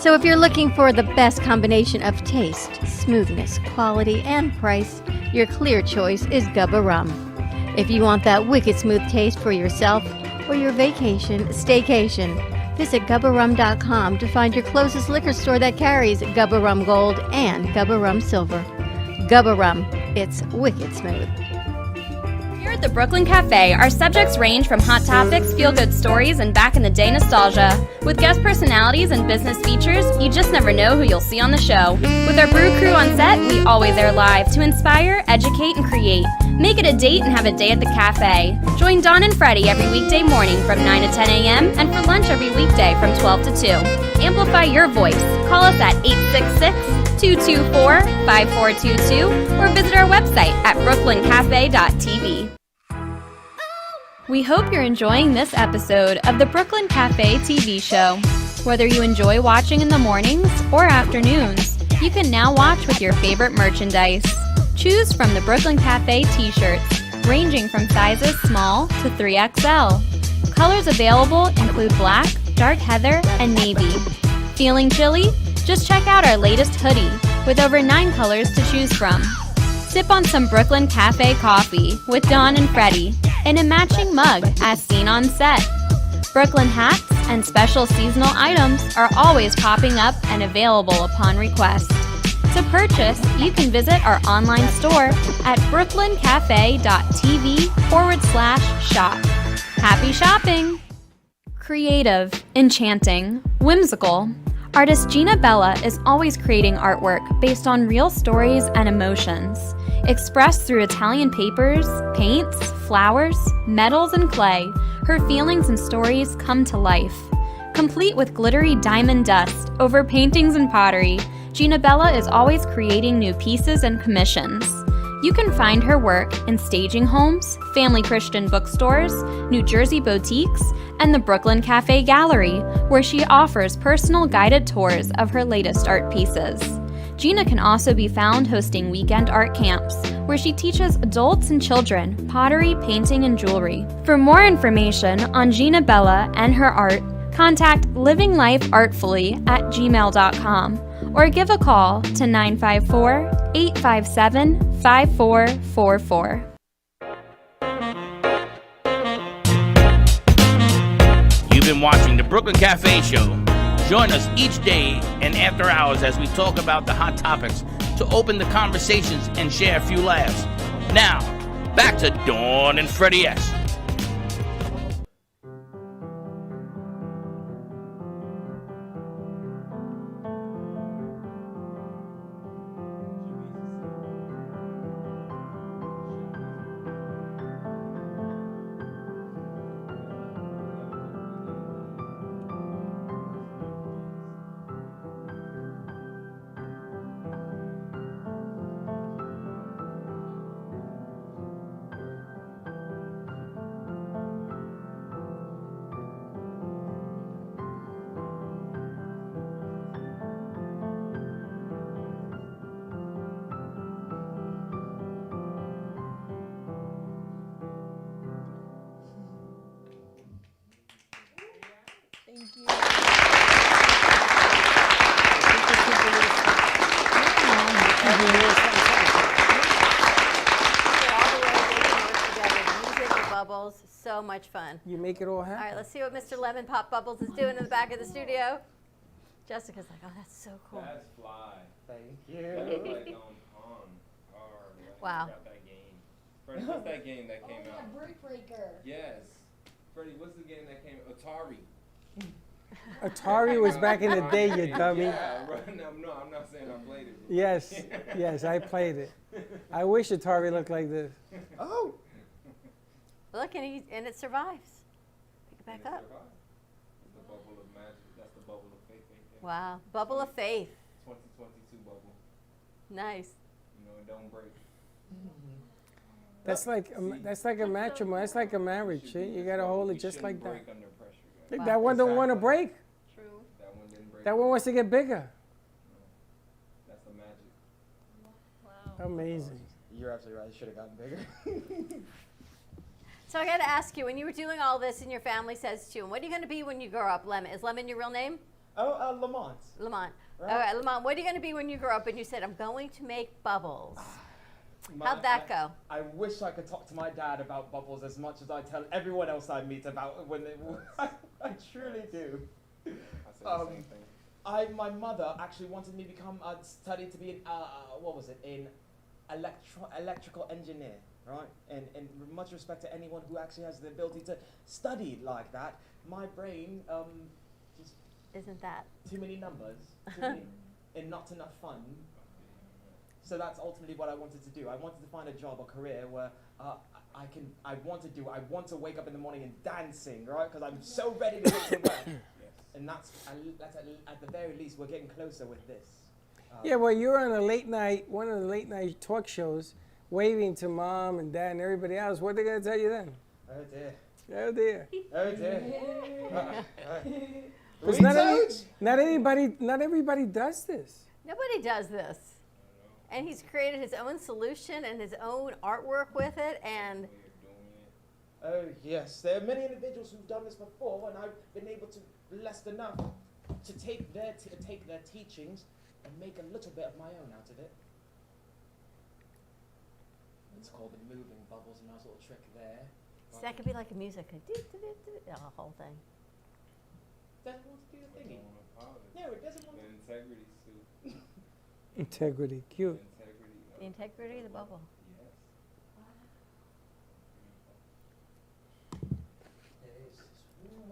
So if you're looking for the best combination of taste, smoothness, quality, and price, your clear choice is Gubba Rum. If you want that wicked smooth taste for yourself or your vacation staycation, visit GubbaRum.com to find your closest liquor store that carries Gubba Rum Gold and Gubba Rum Silver. Gubba Rum, it's wicked smooth. Here at the Brooklyn Cafe, our subjects range from hot topics, feel-good stories, and back-in-the-day nostalgia. With guest personalities and business features, you just never know who you'll see on the show. With our brew crew on set, we always air live to inspire, educate, and create. Make it a date and have a day at the cafe. Join Dawn and Freddie every weekday morning from 9 to 10 a.m. and for lunch every weekday from 12 to 2. Amplify your voice. Call us at 866-224-5422 or visit our website at brooklyncafe.tv. We hope you're enjoying this episode of the Brooklyn Cafe TV show. Whether you enjoy watching in the mornings or afternoons, you can now watch with your favorite merchandise. Choose from the Brooklyn Cafe t-shirts, ranging from sizes small to 3XL. Colors available include black, dark heather, and navy. Feeling chilly? Just check out our latest hoodie with over 9 colors to choose from. Sip on some Brooklyn Cafe coffee with Dawn and Freddie in a matching mug as seen on set. Brooklyn hats and special seasonal items are always popping up and available upon request. To purchase, you can visit our online store at brooklyncafe.tv/shop. Happy shopping! Creative, enchanting, whimsical. Artist Gina Bella is always creating artwork based on real stories and emotions. Expressed through Italian papers, paints, flowers, metals, and clay, her feelings and stories come to life. Complete with glittery diamond dust over paintings and pottery, Gina Bella is always creating new pieces and commissions. You can find her work in staging homes, family Christian bookstores, New Jersey boutiques, and the Brooklyn Cafe Gallery, where she offers personal guided tours of her latest art pieces. Gina can also be found hosting weekend art camps, where she teaches adults and children pottery, painting, and jewelry. For more information on Gina Bella and her art, contact livinglifeartfully@gmail.com or give a call to 954-857-5444. You've been watching the Brooklyn Cafe Show. Join us each day and after hours as we talk about the hot topics to open the conversations and share a few laughs. Now, back to Dawn and Freddie S. Bubbles, so much fun. You make it all happen. All right, let's see what Mr. Lemon Pop Bubbles is doing in the back of the studio. Jessica's like, oh, that's so cool. That's fly. Thank you. That's like on pond. Wow. Got that game. Freddie, what's that game that came out? Brick Breaker. Yes. Freddie, what's the game that came out? Atari. Atari was back in the day, you dummy. Yeah, right. No, I'm not saying I played it. Yes, yes, I played it. I wish Atari looked like this. Oh. Look, and it survives. Pick it back up. The bubble of magic. That's the bubble of faith. Wow. Bubble of faith. 2022 bubble. Nice. You know, it don't break. That's like a matrimony. That's like a marriage. You gotta hold it just like that. Break under pressure, guys. That one don't want to break. True. That one didn't break. That one wants to get bigger. That's the magic. Wow. Amazing. You're absolutely right. It should have gotten bigger. So I got to ask you, when you were doing all this and your family says to you, what are you going to be when you grow up, Lemon? Is Lemon your real name? Oh, Lamont. Lamont. Right. All right, Lamont, what are you going to be when you grow up? And you said, I'm going to make bubbles. How'd that go? I wish I could talk to my dad about bubbles as much as I tell everyone else I meet about when they. I truly do. I said the same thing. My mother actually wanted me to study to be an in electrical engineer, right? And much respect to anyone who actually has the ability to study like that. My brain just isn't that too many numbers, and not enough fun. So that's ultimately what I wanted to do. I wanted to find a job, a career where I want to wake up in the morning and dancing, right? Because I'm so ready to get to work. And that's at the very least, we're getting closer with this. Yeah, well, you're on one of the late night talk shows, waving to mom and dad and everybody else. What are they gonna tell you then? Oh dear. Oh dear. Oh dear. Because not everybody does this. Nobody does this. And he's created his own solution and his own artwork with it, and oh yes, there are many individuals who've done this before, and I've been able to blessed enough to take their teachings and make a little bit of my own out of it. It's called the moving bubbles, a nice little trick there. So that could be like a music, a whole thing. Doesn't want to do the thingy. No, it doesn't want to. Integrity suit. Integrity, cute. The integrity of the bubble. There's this one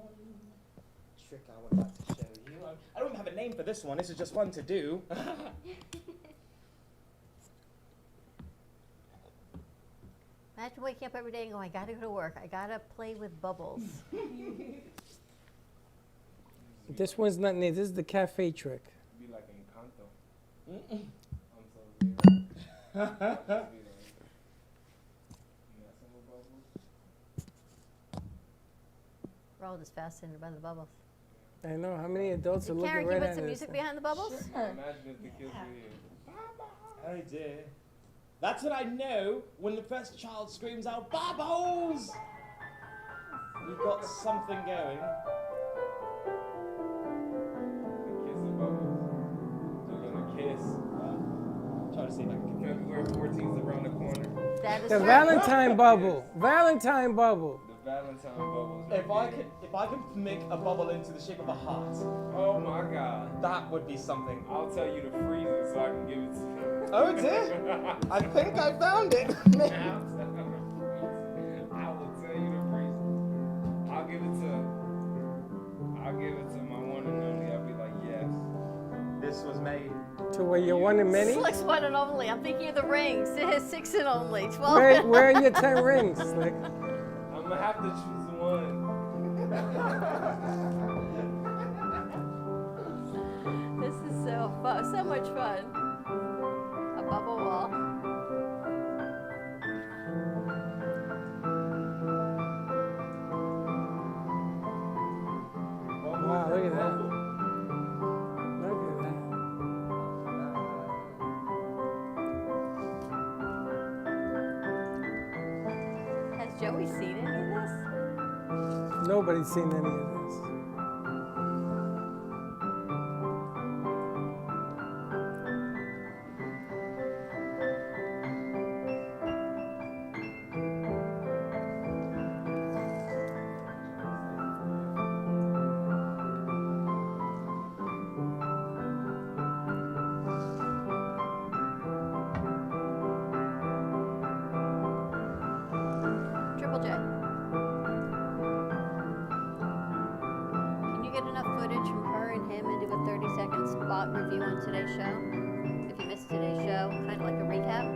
trick I would like to show you. I don't even have a name for this one. This is just fun to do. Imagine waking up every day and going, I gotta go to work. I gotta play with bubbles. This one's not neat. This is the cafe trick. Be like Encanto. We're all just fascinated by the bubbles. I know. How many adults are looking Karen, right can you at put some us? music behind the bubbles? Imagine if the kids were here. Oh dear. That's what I know when the first child screams out, "Bubbles!" We've got something going. Kiss the bubbles. They're gonna kiss. Try to see if I can. February 14th is around the corner. That is The right. Valentine bubble. Valentine bubble. The Valentine bubbles. If I could make a bubble into the shape of a heart, Oh my God. that would be something. I'll tell you to freeze it so I can give it to you. Oh dear! I think I found it. I will tell you to freeze it. I'll give it to my one and only. I'll be like, yes. This was made. To where you're one in many? Slick's one and only. I'm thinking of the rings. It has 6 and only. 12. Where are your 10 rings? Like, I'm gonna have to choose one. This is so fun. So much fun. A bubble wall. wow, look at that. Look at that. Has Joey seen any of this? Nobody's seen any of this. Triple J. Can you get enough footage from her and him and do a 30-second spot review on today's show? If you missed today's show, kind of like a recap?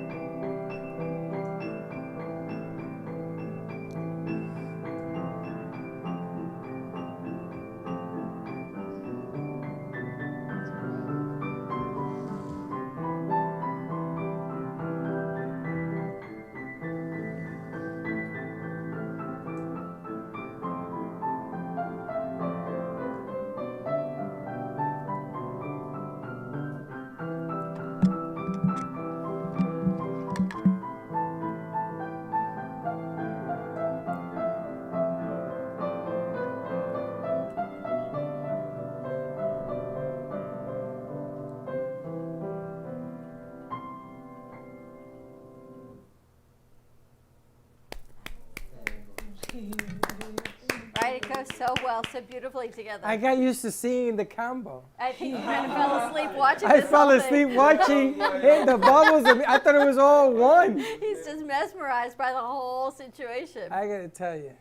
Right, it goes so well, so beautifully together. I got used to seeing the combo. I think you kind of fell asleep watching I this fell whole asleep thing. watching the bubbles. I thought it was all one. He's just mesmerized by the whole situation. I gotta tell you,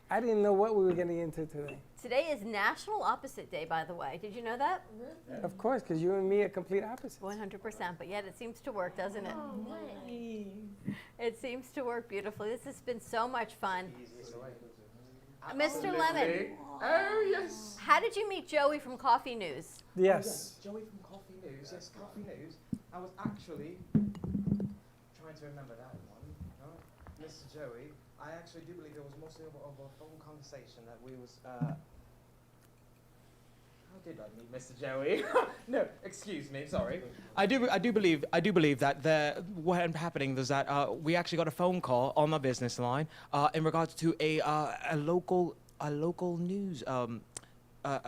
I didn't know what we were getting into today. Today is National Opposite Day, by the way. Did you know that? Of course, because you and me are complete opposites. 100%, but yet it seems to work, doesn't it? It seems to work beautifully. This has been so much fun. Mr. Lemon. Oh yes. How did you meet Joey from Coffee News? Yes. Joey from Coffee News. Yes, Coffee News. I was actually trying to remember that one. No? Mr. Joey. I actually do believe it was mostly of a phone conversation that we was. How did I meet Mr. Joey? No, excuse me. Sorry. I do believe that what ended up happening was that we actually got a phone call on my business line in regards to a local news a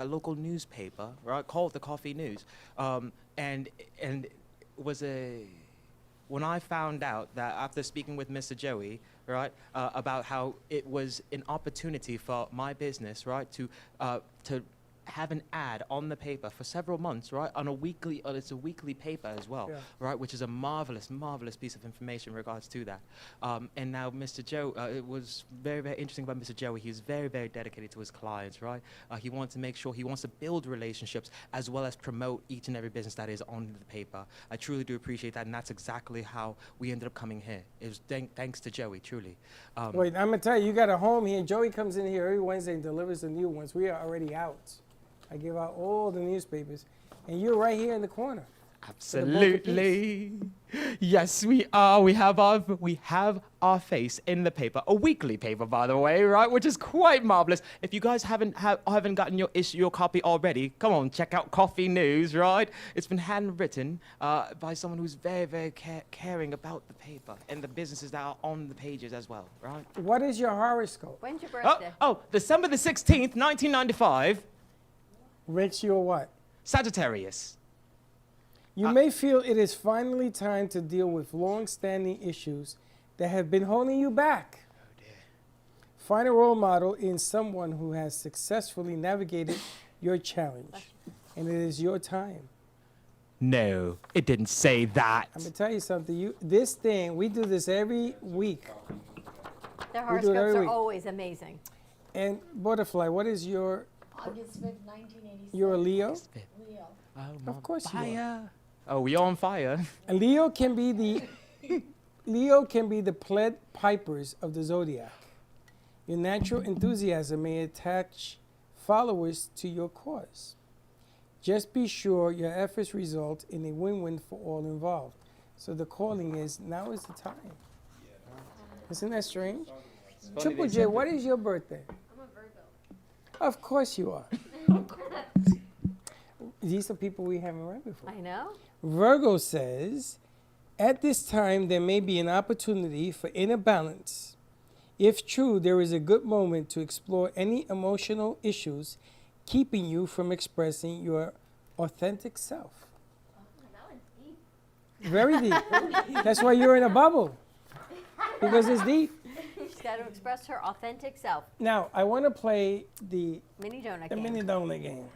local newspaper, right, called the Coffee News, and it was a. When I found out that after speaking with Mr. Joey, right, about how it was an opportunity for my business, right, to have an ad on the paper for several months, right, on a weekly, it's a weekly paper as well, right, which is a marvelous piece of information in regards to that. And now Mr. Joe, it was very, very interesting about Mr. Joey. He's very, very dedicated to his clients, right? He wants to make sure, he wants to build relationships as well as promote each and every business that is on the paper. I truly do appreciate that, and that's exactly how we ended up coming here. It was thanks to Joey, truly. Wait, I'm gonna tell you, you got a home here. Joey comes in here every Wednesday and delivers the new ones. We are already out. I give out all the newspapers, and you're right here in the corner. Absolutely. Yes, we are. We have our face in the paper, a weekly paper, by the way, right? Which is quite marvelous. If you guys haven't gotten your copy already, come on, check out Coffee News, right? It's been handwritten by someone who's very, very caring about the paper and the businesses that are on the pages as well, right? What is your horoscope? When's your birthday? Oh, December the 16th, 1995. Rich, you're what? Sagittarius. You may feel it is finally time to deal with long-standing issues that have been holding you back. Oh dear. Find a role model in someone who has successfully navigated your challenge, and it is your time. No, it didn't say that. I'm gonna tell you something. We do this every week. Their We do it horoscopes every are week. always amazing. And Butterfly, what is your? August 5th, 1986. You're a Leo. Leo. Of course you are. Oh, we on fire. A Leo can be the Pied Pipers of the zodiac. Your natural enthusiasm may attach followers to your cause. Just be sure your efforts result in a win-win for all involved. So the calling is, now is the time. Isn't that strange? Triple J, what is your birthday? I'm a Virgo. Of course you are. These are people we haven't read before. I know. Virgo says, at this time, there may be an opportunity for inner balance. If true, there is a good moment to explore any emotional issues keeping you from expressing your authentic self. That one's deep. Very deep. That's why you're in a bubble, because it's deep. She's got to express her authentic self. Now, I want to play the Mini donut the game. mini donut game,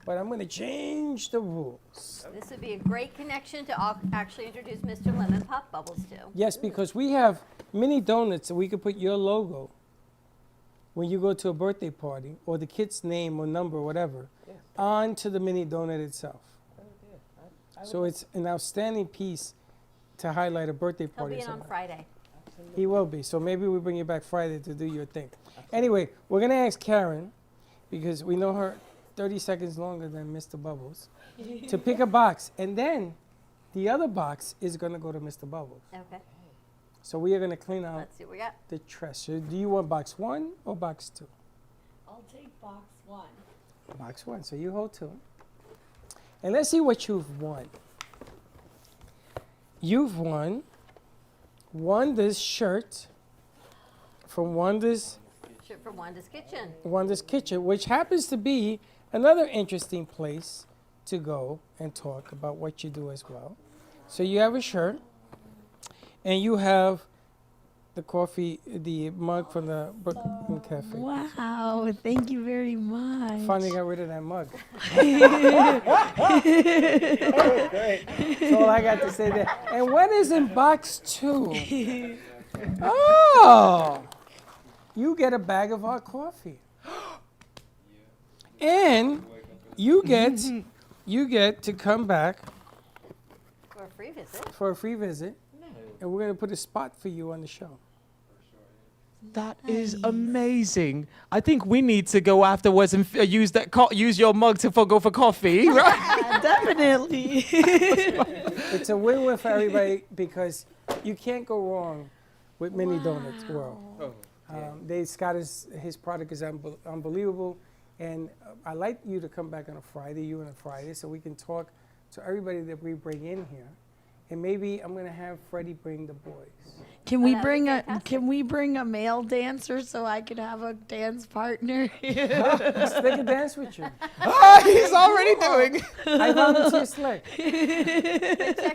but I'm going to change the rules. This would be a great connection to actually introduce Mr. Lemon Pop Bubbles to. Yes, because we have mini donuts that we could put your logo when you go to a birthday party, or the kid's name or number or whatever, onto the mini donut itself. So it's an outstanding piece to highlight a birthday He'll party. be or in on something. Friday. He will be. So maybe we bring you back Friday to do your thing. Anyway, we're going to ask Karen, because we know her 30 seconds longer than Mr. Bubbles, to pick a box. And then the other box is going to go to Mr. Bubbles. Okay. So we are going to clean out Let's see what we got. the trash. So do you want box 1 or box 2? I'll take box 1. Box 1. So you hold 2. And let's see what you've won. You've won Wanda's shirt from Wanda's Shit for Wanda's Kitchen, which happens to be another interesting place to go and talk about what you do as well. So you have a shirt, and you have the mug from the Brooklyn Cafe. Wow, thank you very much. Finally got rid of that mug. That's all I got to say there. And what is in box 2? Oh, you get a bag of hot coffee. And you get to come back For a free visit. for a free visit. And we're going to put a spot for you on the show. That is amazing. I think we need to go afterwards and use your mug to go for coffee. Right? Definitely. It's a win-win for everybody, because you can't go wrong with Mini Donuts World. Scott his product is unbelievable, and I'd like you to come back on a Friday, so we can talk to everybody that we bring in here. And maybe I'm gonna have Freddie bring the boys. Can we bring a male dancer so I could have a dance partner? They can dance with you. He's already doing. I volunteer Slick. Check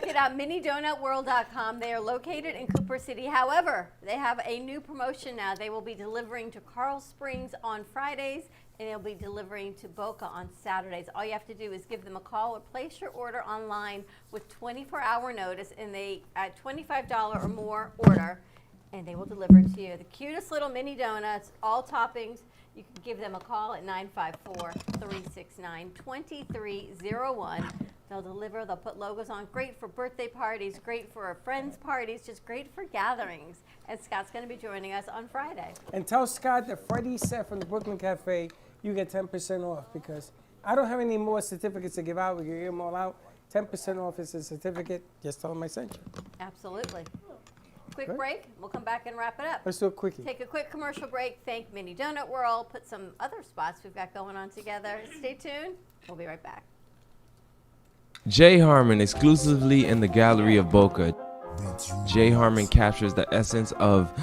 it out, minidonutworld.com. They are located in Cooper City. However, they have a new promotion now. They will be delivering to Carl Springs on Fridays, and they'll be delivering to Boca on Saturdays. All you have to do is give them a call or place your order online with 24-hour notice, and they at $25 or more order, and they will deliver it to you. The cutest little mini donuts, all toppings. You can give them a call at 954-369-2301. They'll deliver, they'll put logos on. Great for birthday parties, great for friends' parties, just great for gatherings. And Scott's going to be joining us on Friday. And tell Scott that Freddie said from the Brooklyn Cafe, you get 10% off, because I don't have any more certificates to give out. We can give them all out. 10% off is a certificate. Just tell them I sent you. Absolutely. Quick Good. break. We'll come back and wrap it up. Let's do a quickie. Take a quick commercial break. Thank Mini Donut World. Put some other spots we've got going on together. Stay tuned. We'll be right back. Jay Harmon exclusively in the Gallery of Boca. Jay Harmon captures the essence of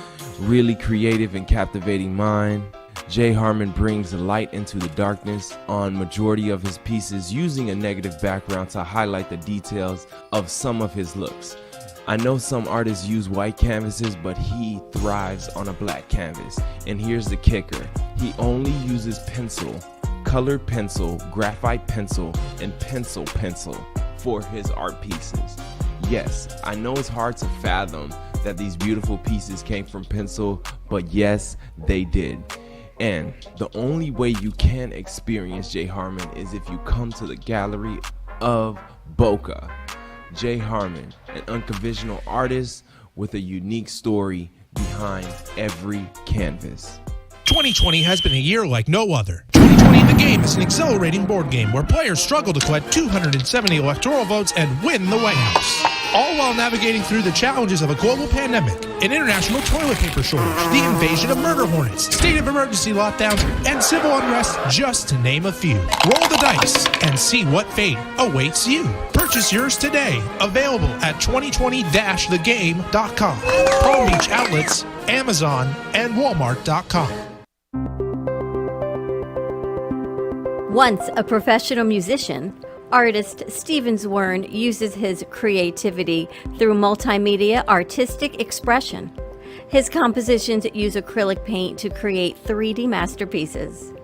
really creative and captivating mind. Jay Harmon brings light into the darkness on majority of his pieces, using a negative background to highlight the details of some of his looks. I know some artists use white canvases, but he thrives on a black canvas. And here's the kicker. He only uses pencil, colored pencil, graphite pencil, and pencil for his art pieces. Yes, I know it's hard to fathom that these beautiful pieces came from pencil, but yes, they did. And the only way you can experience Jay Harmon is if you come to the Gallery of Boca. Jay Harmon, an unconventional artist with a unique story behind every canvas. 2020 has been a year like no other. 2020 The Game is an exhilarating board game where players struggle to collect 270 electoral votes and win the White House. All while navigating through the challenges of a global pandemic, an international toilet paper shortage, the invasion of murder hornets, state of emergency lockdowns, and civil unrest, just to name a few. Roll the dice and see what fate awaits you. Purchase yours today. Available at 2020-thegame.com, Palm Beach outlets, Amazon, and Walmart.com. Once a professional musician, artist Steven Zwern uses his creativity through multimedia artistic expression. His compositions use acrylic paint to create 3D masterpieces.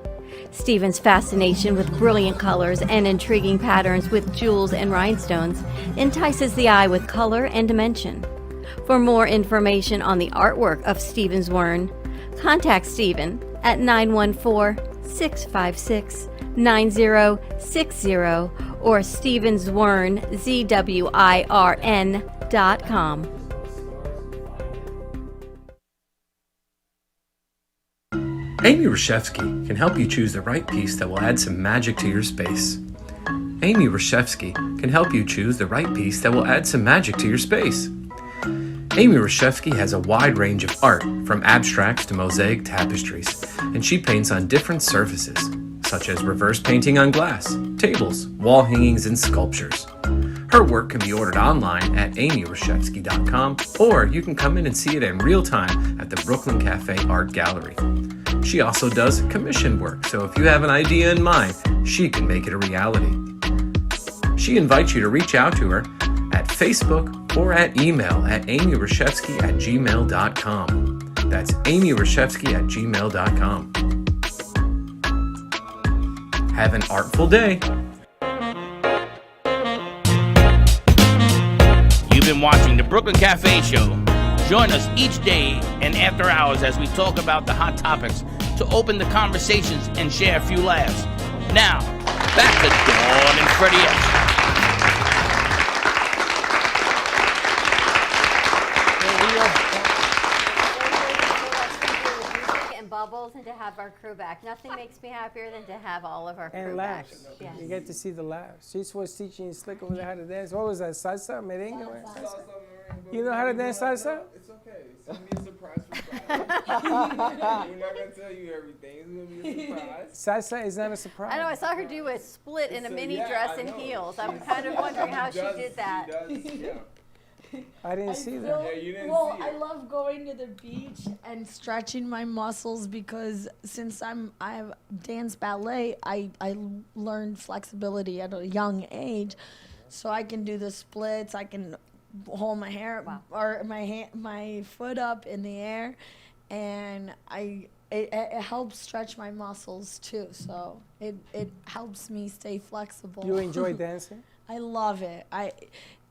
Steven's fascination with brilliant colors and intriguing patterns with jewels and rhinestones entices the eye with color and dimension. For more information on the artwork of Steven Zwern, contact Steven at 914-656-9060 or stevenzwirn.com. Amy Reshevsky can help you choose the right piece that will add some magic to your space. Amy Reshevsky can help you choose the right piece that will add some magic to your space. Amy Reshevsky has a wide range of art, from abstracts to mosaic tapestries, and she paints on different surfaces, such as reverse painting on glass, tables, wall hangings, and sculptures. Her work can be ordered online at amyreshevsky.com, or you can come in and see it in real time at the Brooklyn Cafe Art Gallery. She also does commission work, so if you have an idea in mind, she can make it a reality. She invites you to reach out to her at Facebook or at email at amyreshevsky@gmail.com. That's amyreshevsky@gmail.com. Have an artful day. You've been watching the Brooklyn Cafe Show. Join us each day and after hours as we talk about the hot topics to open the conversations and share a few laughs. Now, back to Dawn and Freddie S. And bubbles, and to have our crew back. Nothing makes me happier than to have all of our crew And back. laughs. Yes. You get to see the laughs. She was teaching you slick over there how to dance. What was that? Salsa? Merengue? Salsa. You know how to dance salsa? It's okay. Send me a surprise for Friday. We're not gonna tell you everything. It's gonna be a surprise. Salsa is not a surprise. I know, I saw her do a split in a mini dress and heels. I'm kind of wondering how she did that. I didn't see that. Well, I love going to the beach and stretching my muscles because since I have dance ballet, I learned flexibility at a young age, so I can do the splits. I can hold my hair or my foot up in the air, and it helps stretch my muscles too. So it helps me stay flexible. You enjoy dancing? I love it.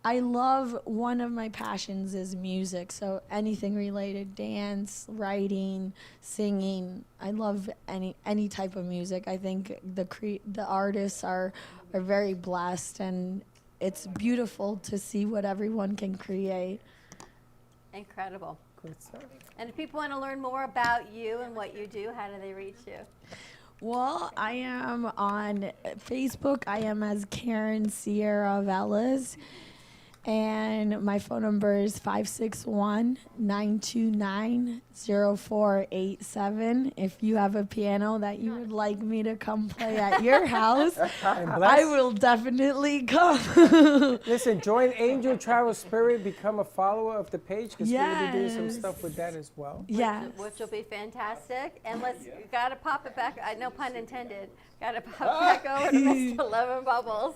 I love, one of my passions is music, so anything related, dance, writing, singing. I love any type of music. I think the artists are very blessed, and it's beautiful to see what everyone can create. Incredible. Good stuff. And if people want to learn more about you and what you do, how do they reach you? Well, I am on Facebook. I am as Karen Sierra Velas. And my phone number is 561-929-0487. If you have a piano that you would like me to come play at your house, I will definitely come. Listen, join Angel Travel Spirit, become a follower of the page, because we're going to be doing some Yes. stuff with that as well. Yeah. Which will be fantastic. And you gotta pop it back. No pun intended. Gotta pop back over to Mr. Lemon Bubbles.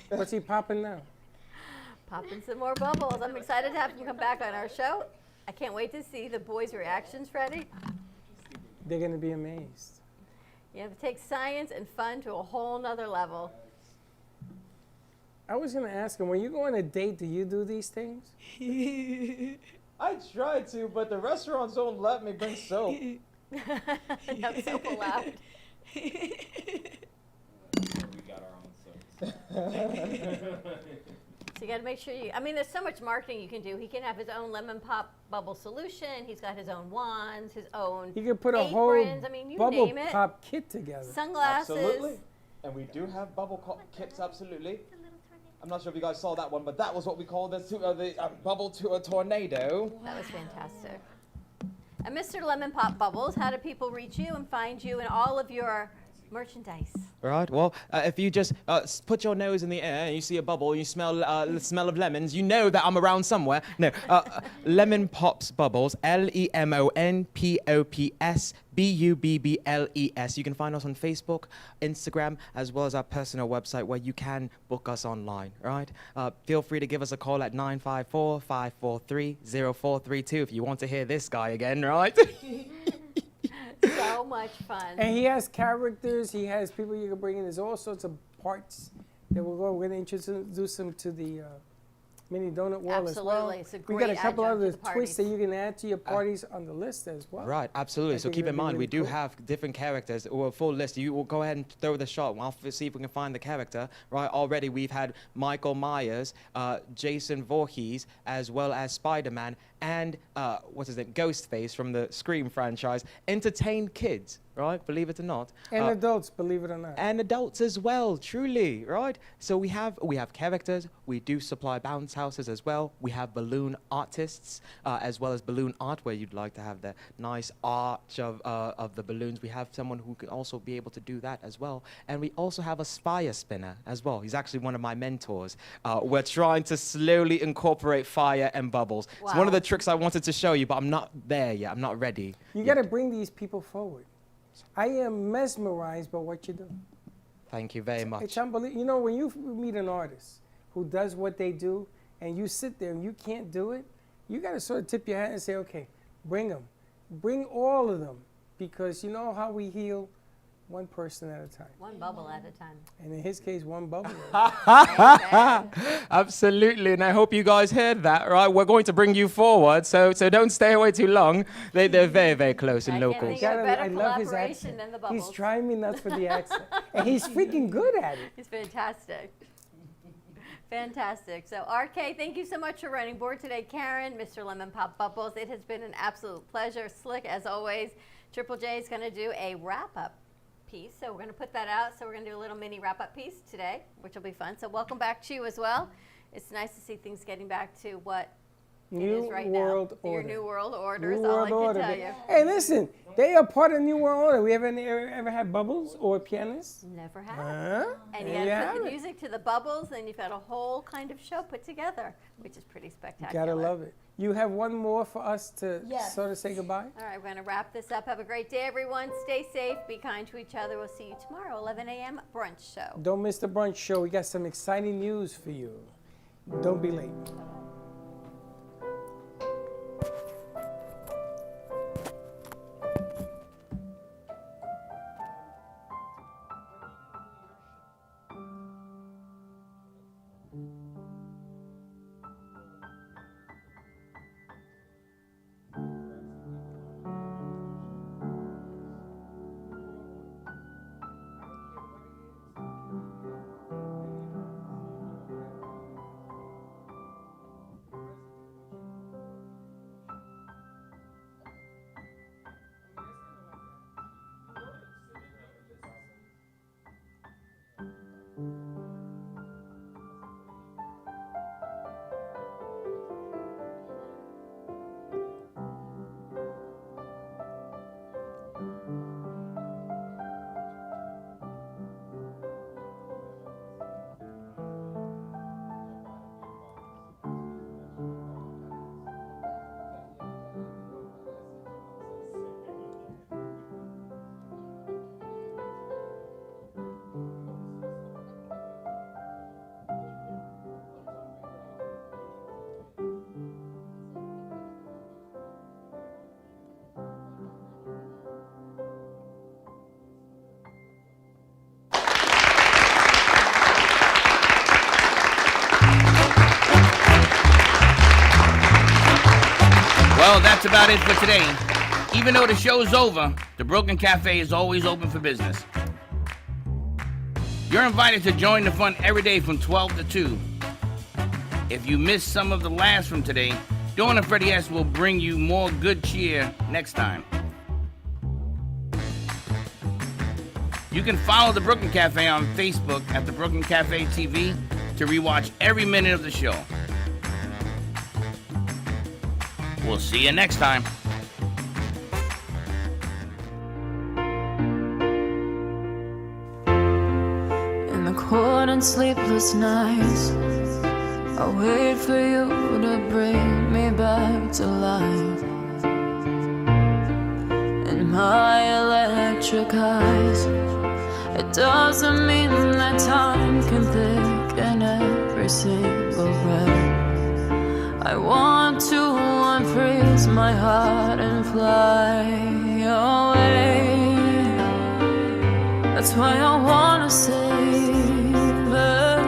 What's he popping now? Popping some more bubbles. I'm excited to have him come back on our show. I can't wait to see the boys' reactions, Freddie. They're going to be amazed. You have to take science and fun to a whole nother level. I was going to ask him, when you go on a date, do you do these things? I try to, but the restaurants don't let me bring soap. I'm so allowed. We got our own soaps. So you got to make sure there's so much marketing you can do. He can have his own lemon pop bubble solution. He's got his own wands, his own You could put a aprons. whole You bubble name it. pop kit together. Sunglasses. Absolutely. And we do have kits, absolutely. I'm not sure if you guys saw that one, but that was what we called the bubble to a tornado. That was fantastic. And Mr. Lemon Pop Bubbles, how do people reach you and find you and all of your merchandise? Right. Well, if you just put your nose in the air and you see a bubble, you smell the smell of lemons, you know that I'm around somewhere. No, Lemon Pops Bubbles, LEMONPOPS BUBBLES. You can find us on Facebook, Instagram, as well as our personal website where you can book us online. Right. Feel free to give us a call at 954-543-0432 if you want to hear this guy again. Right. So much fun. And he has characters. He has people you can bring in. There's all sorts of parts that we're going to introduce them to the mini donut world as well. Absolutely. It's a We great got a couple adjunct to other the twists that parties. you can add to your parties on the list as well. Right, absolutely. I So think keep in that'd be mind, we really do cool. have different characters, or a full list. You will go ahead and throw the shot. I'll see if we can find the character. Right, already we've had Michael Myers, Jason Voorhees, as well as Spider-Man, and what's his name, Ghostface from the Scream franchise. Entertain kids, right? Believe it or not. And adults, believe it or not. And adults as well, truly, right? So we have characters. We do supply bounce houses as well. We have balloon artists, as well as balloon art, where you'd like to have the nice arch of the balloons. We have someone who can also be able to do that as well. And we also have a fire spinner as well. He's actually one of my mentors. We're trying to slowly incorporate fire and bubbles. It's one of the tricks I wanted to show you, but I'm not there yet. I'm not ready. You got to bring these people forward. I am mesmerized by what you do. Thank you very much. It's unbelievable. You know, when you meet an artist who does what they do, and you sit there and you can't do it, you got to sort of tip your hat and say, okay, bring them. Bring all of them. Because you know how we heal? One person at a time. One bubble at a time. And in his case, one bubble. Absolutely, and I hope you guys heard that, right? We're going to bring you forward, so don't stay away too long. They're very, very close and local. I love his accent. Than the bubbles. He's trying me nuts for the accent. And he's freaking good at it. He's fantastic. Fantastic. So, RK, thank you so much for running board today. Karen, Mr. Lemon Pop Bubbles, it has been an absolute pleasure. Slick, as always. Triple J is going to do a wrap-up piece. So we're going to put that out. So we're going to do a little mini wrap-up piece today, which will be fun. So welcome back to you as well. It's nice to see things getting back to what it is right now. Your new world order is all I can tell you. Hey, listen, they are part of the new world order. We ever had bubbles or pianists? Never had. And There you you got to put have the it. music to the bubbles, and you've got a whole kind of show put together, which is pretty spectacular. Gotta love it. You have one more for us to Yes. sort of say goodbye? All right, we're going to wrap this up. Have a great day, everyone. Stay safe. Be kind to each other. We'll see you tomorrow, 11 a.m. brunch show. Don't miss the brunch show. We got some exciting news for you. Don't be late. that's about it for today. Even though the show's over, the Brooklyn Cafe is always open for business. You're invited to join the fun every day from 12 to 2. If you missed some of the laughs from today, Dawn and Freddie S. will bring you more good cheer next time. You can follow the Brooklyn Cafe on Facebook at the Brooklyn Cafe TV to rewatch every minute of the show. We'll see you next time. In the cold and sleepless nights, I wait for you to bring me back to life. In my electric eyes, it doesn't mean that time can thicken every single breath. I want to unfreeze my heart and fly away. That's why I wanna save it.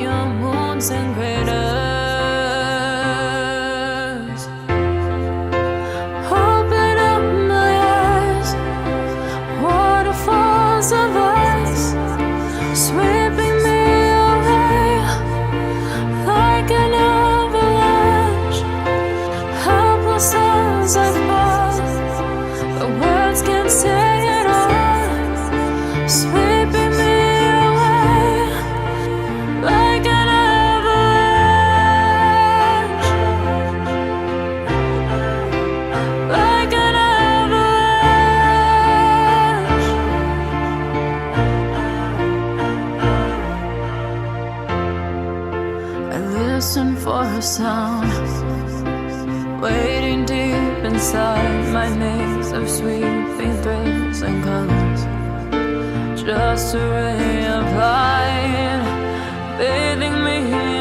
Your moons and craters. Open up my eyes, waterfalls of ice, sweeping me away like an avalanche. Helpless as I fall, the words can't say it all, sweeping me away like an avalanche, like an avalanche. I listen for a sound, waiting deep inside my maze of sweeping thrills and colors. Just a ray of light, bathing me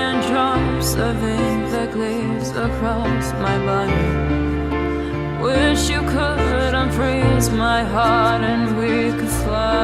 in drops of ink that gleams across my body. Wish you could unfreeze my heart and we could fly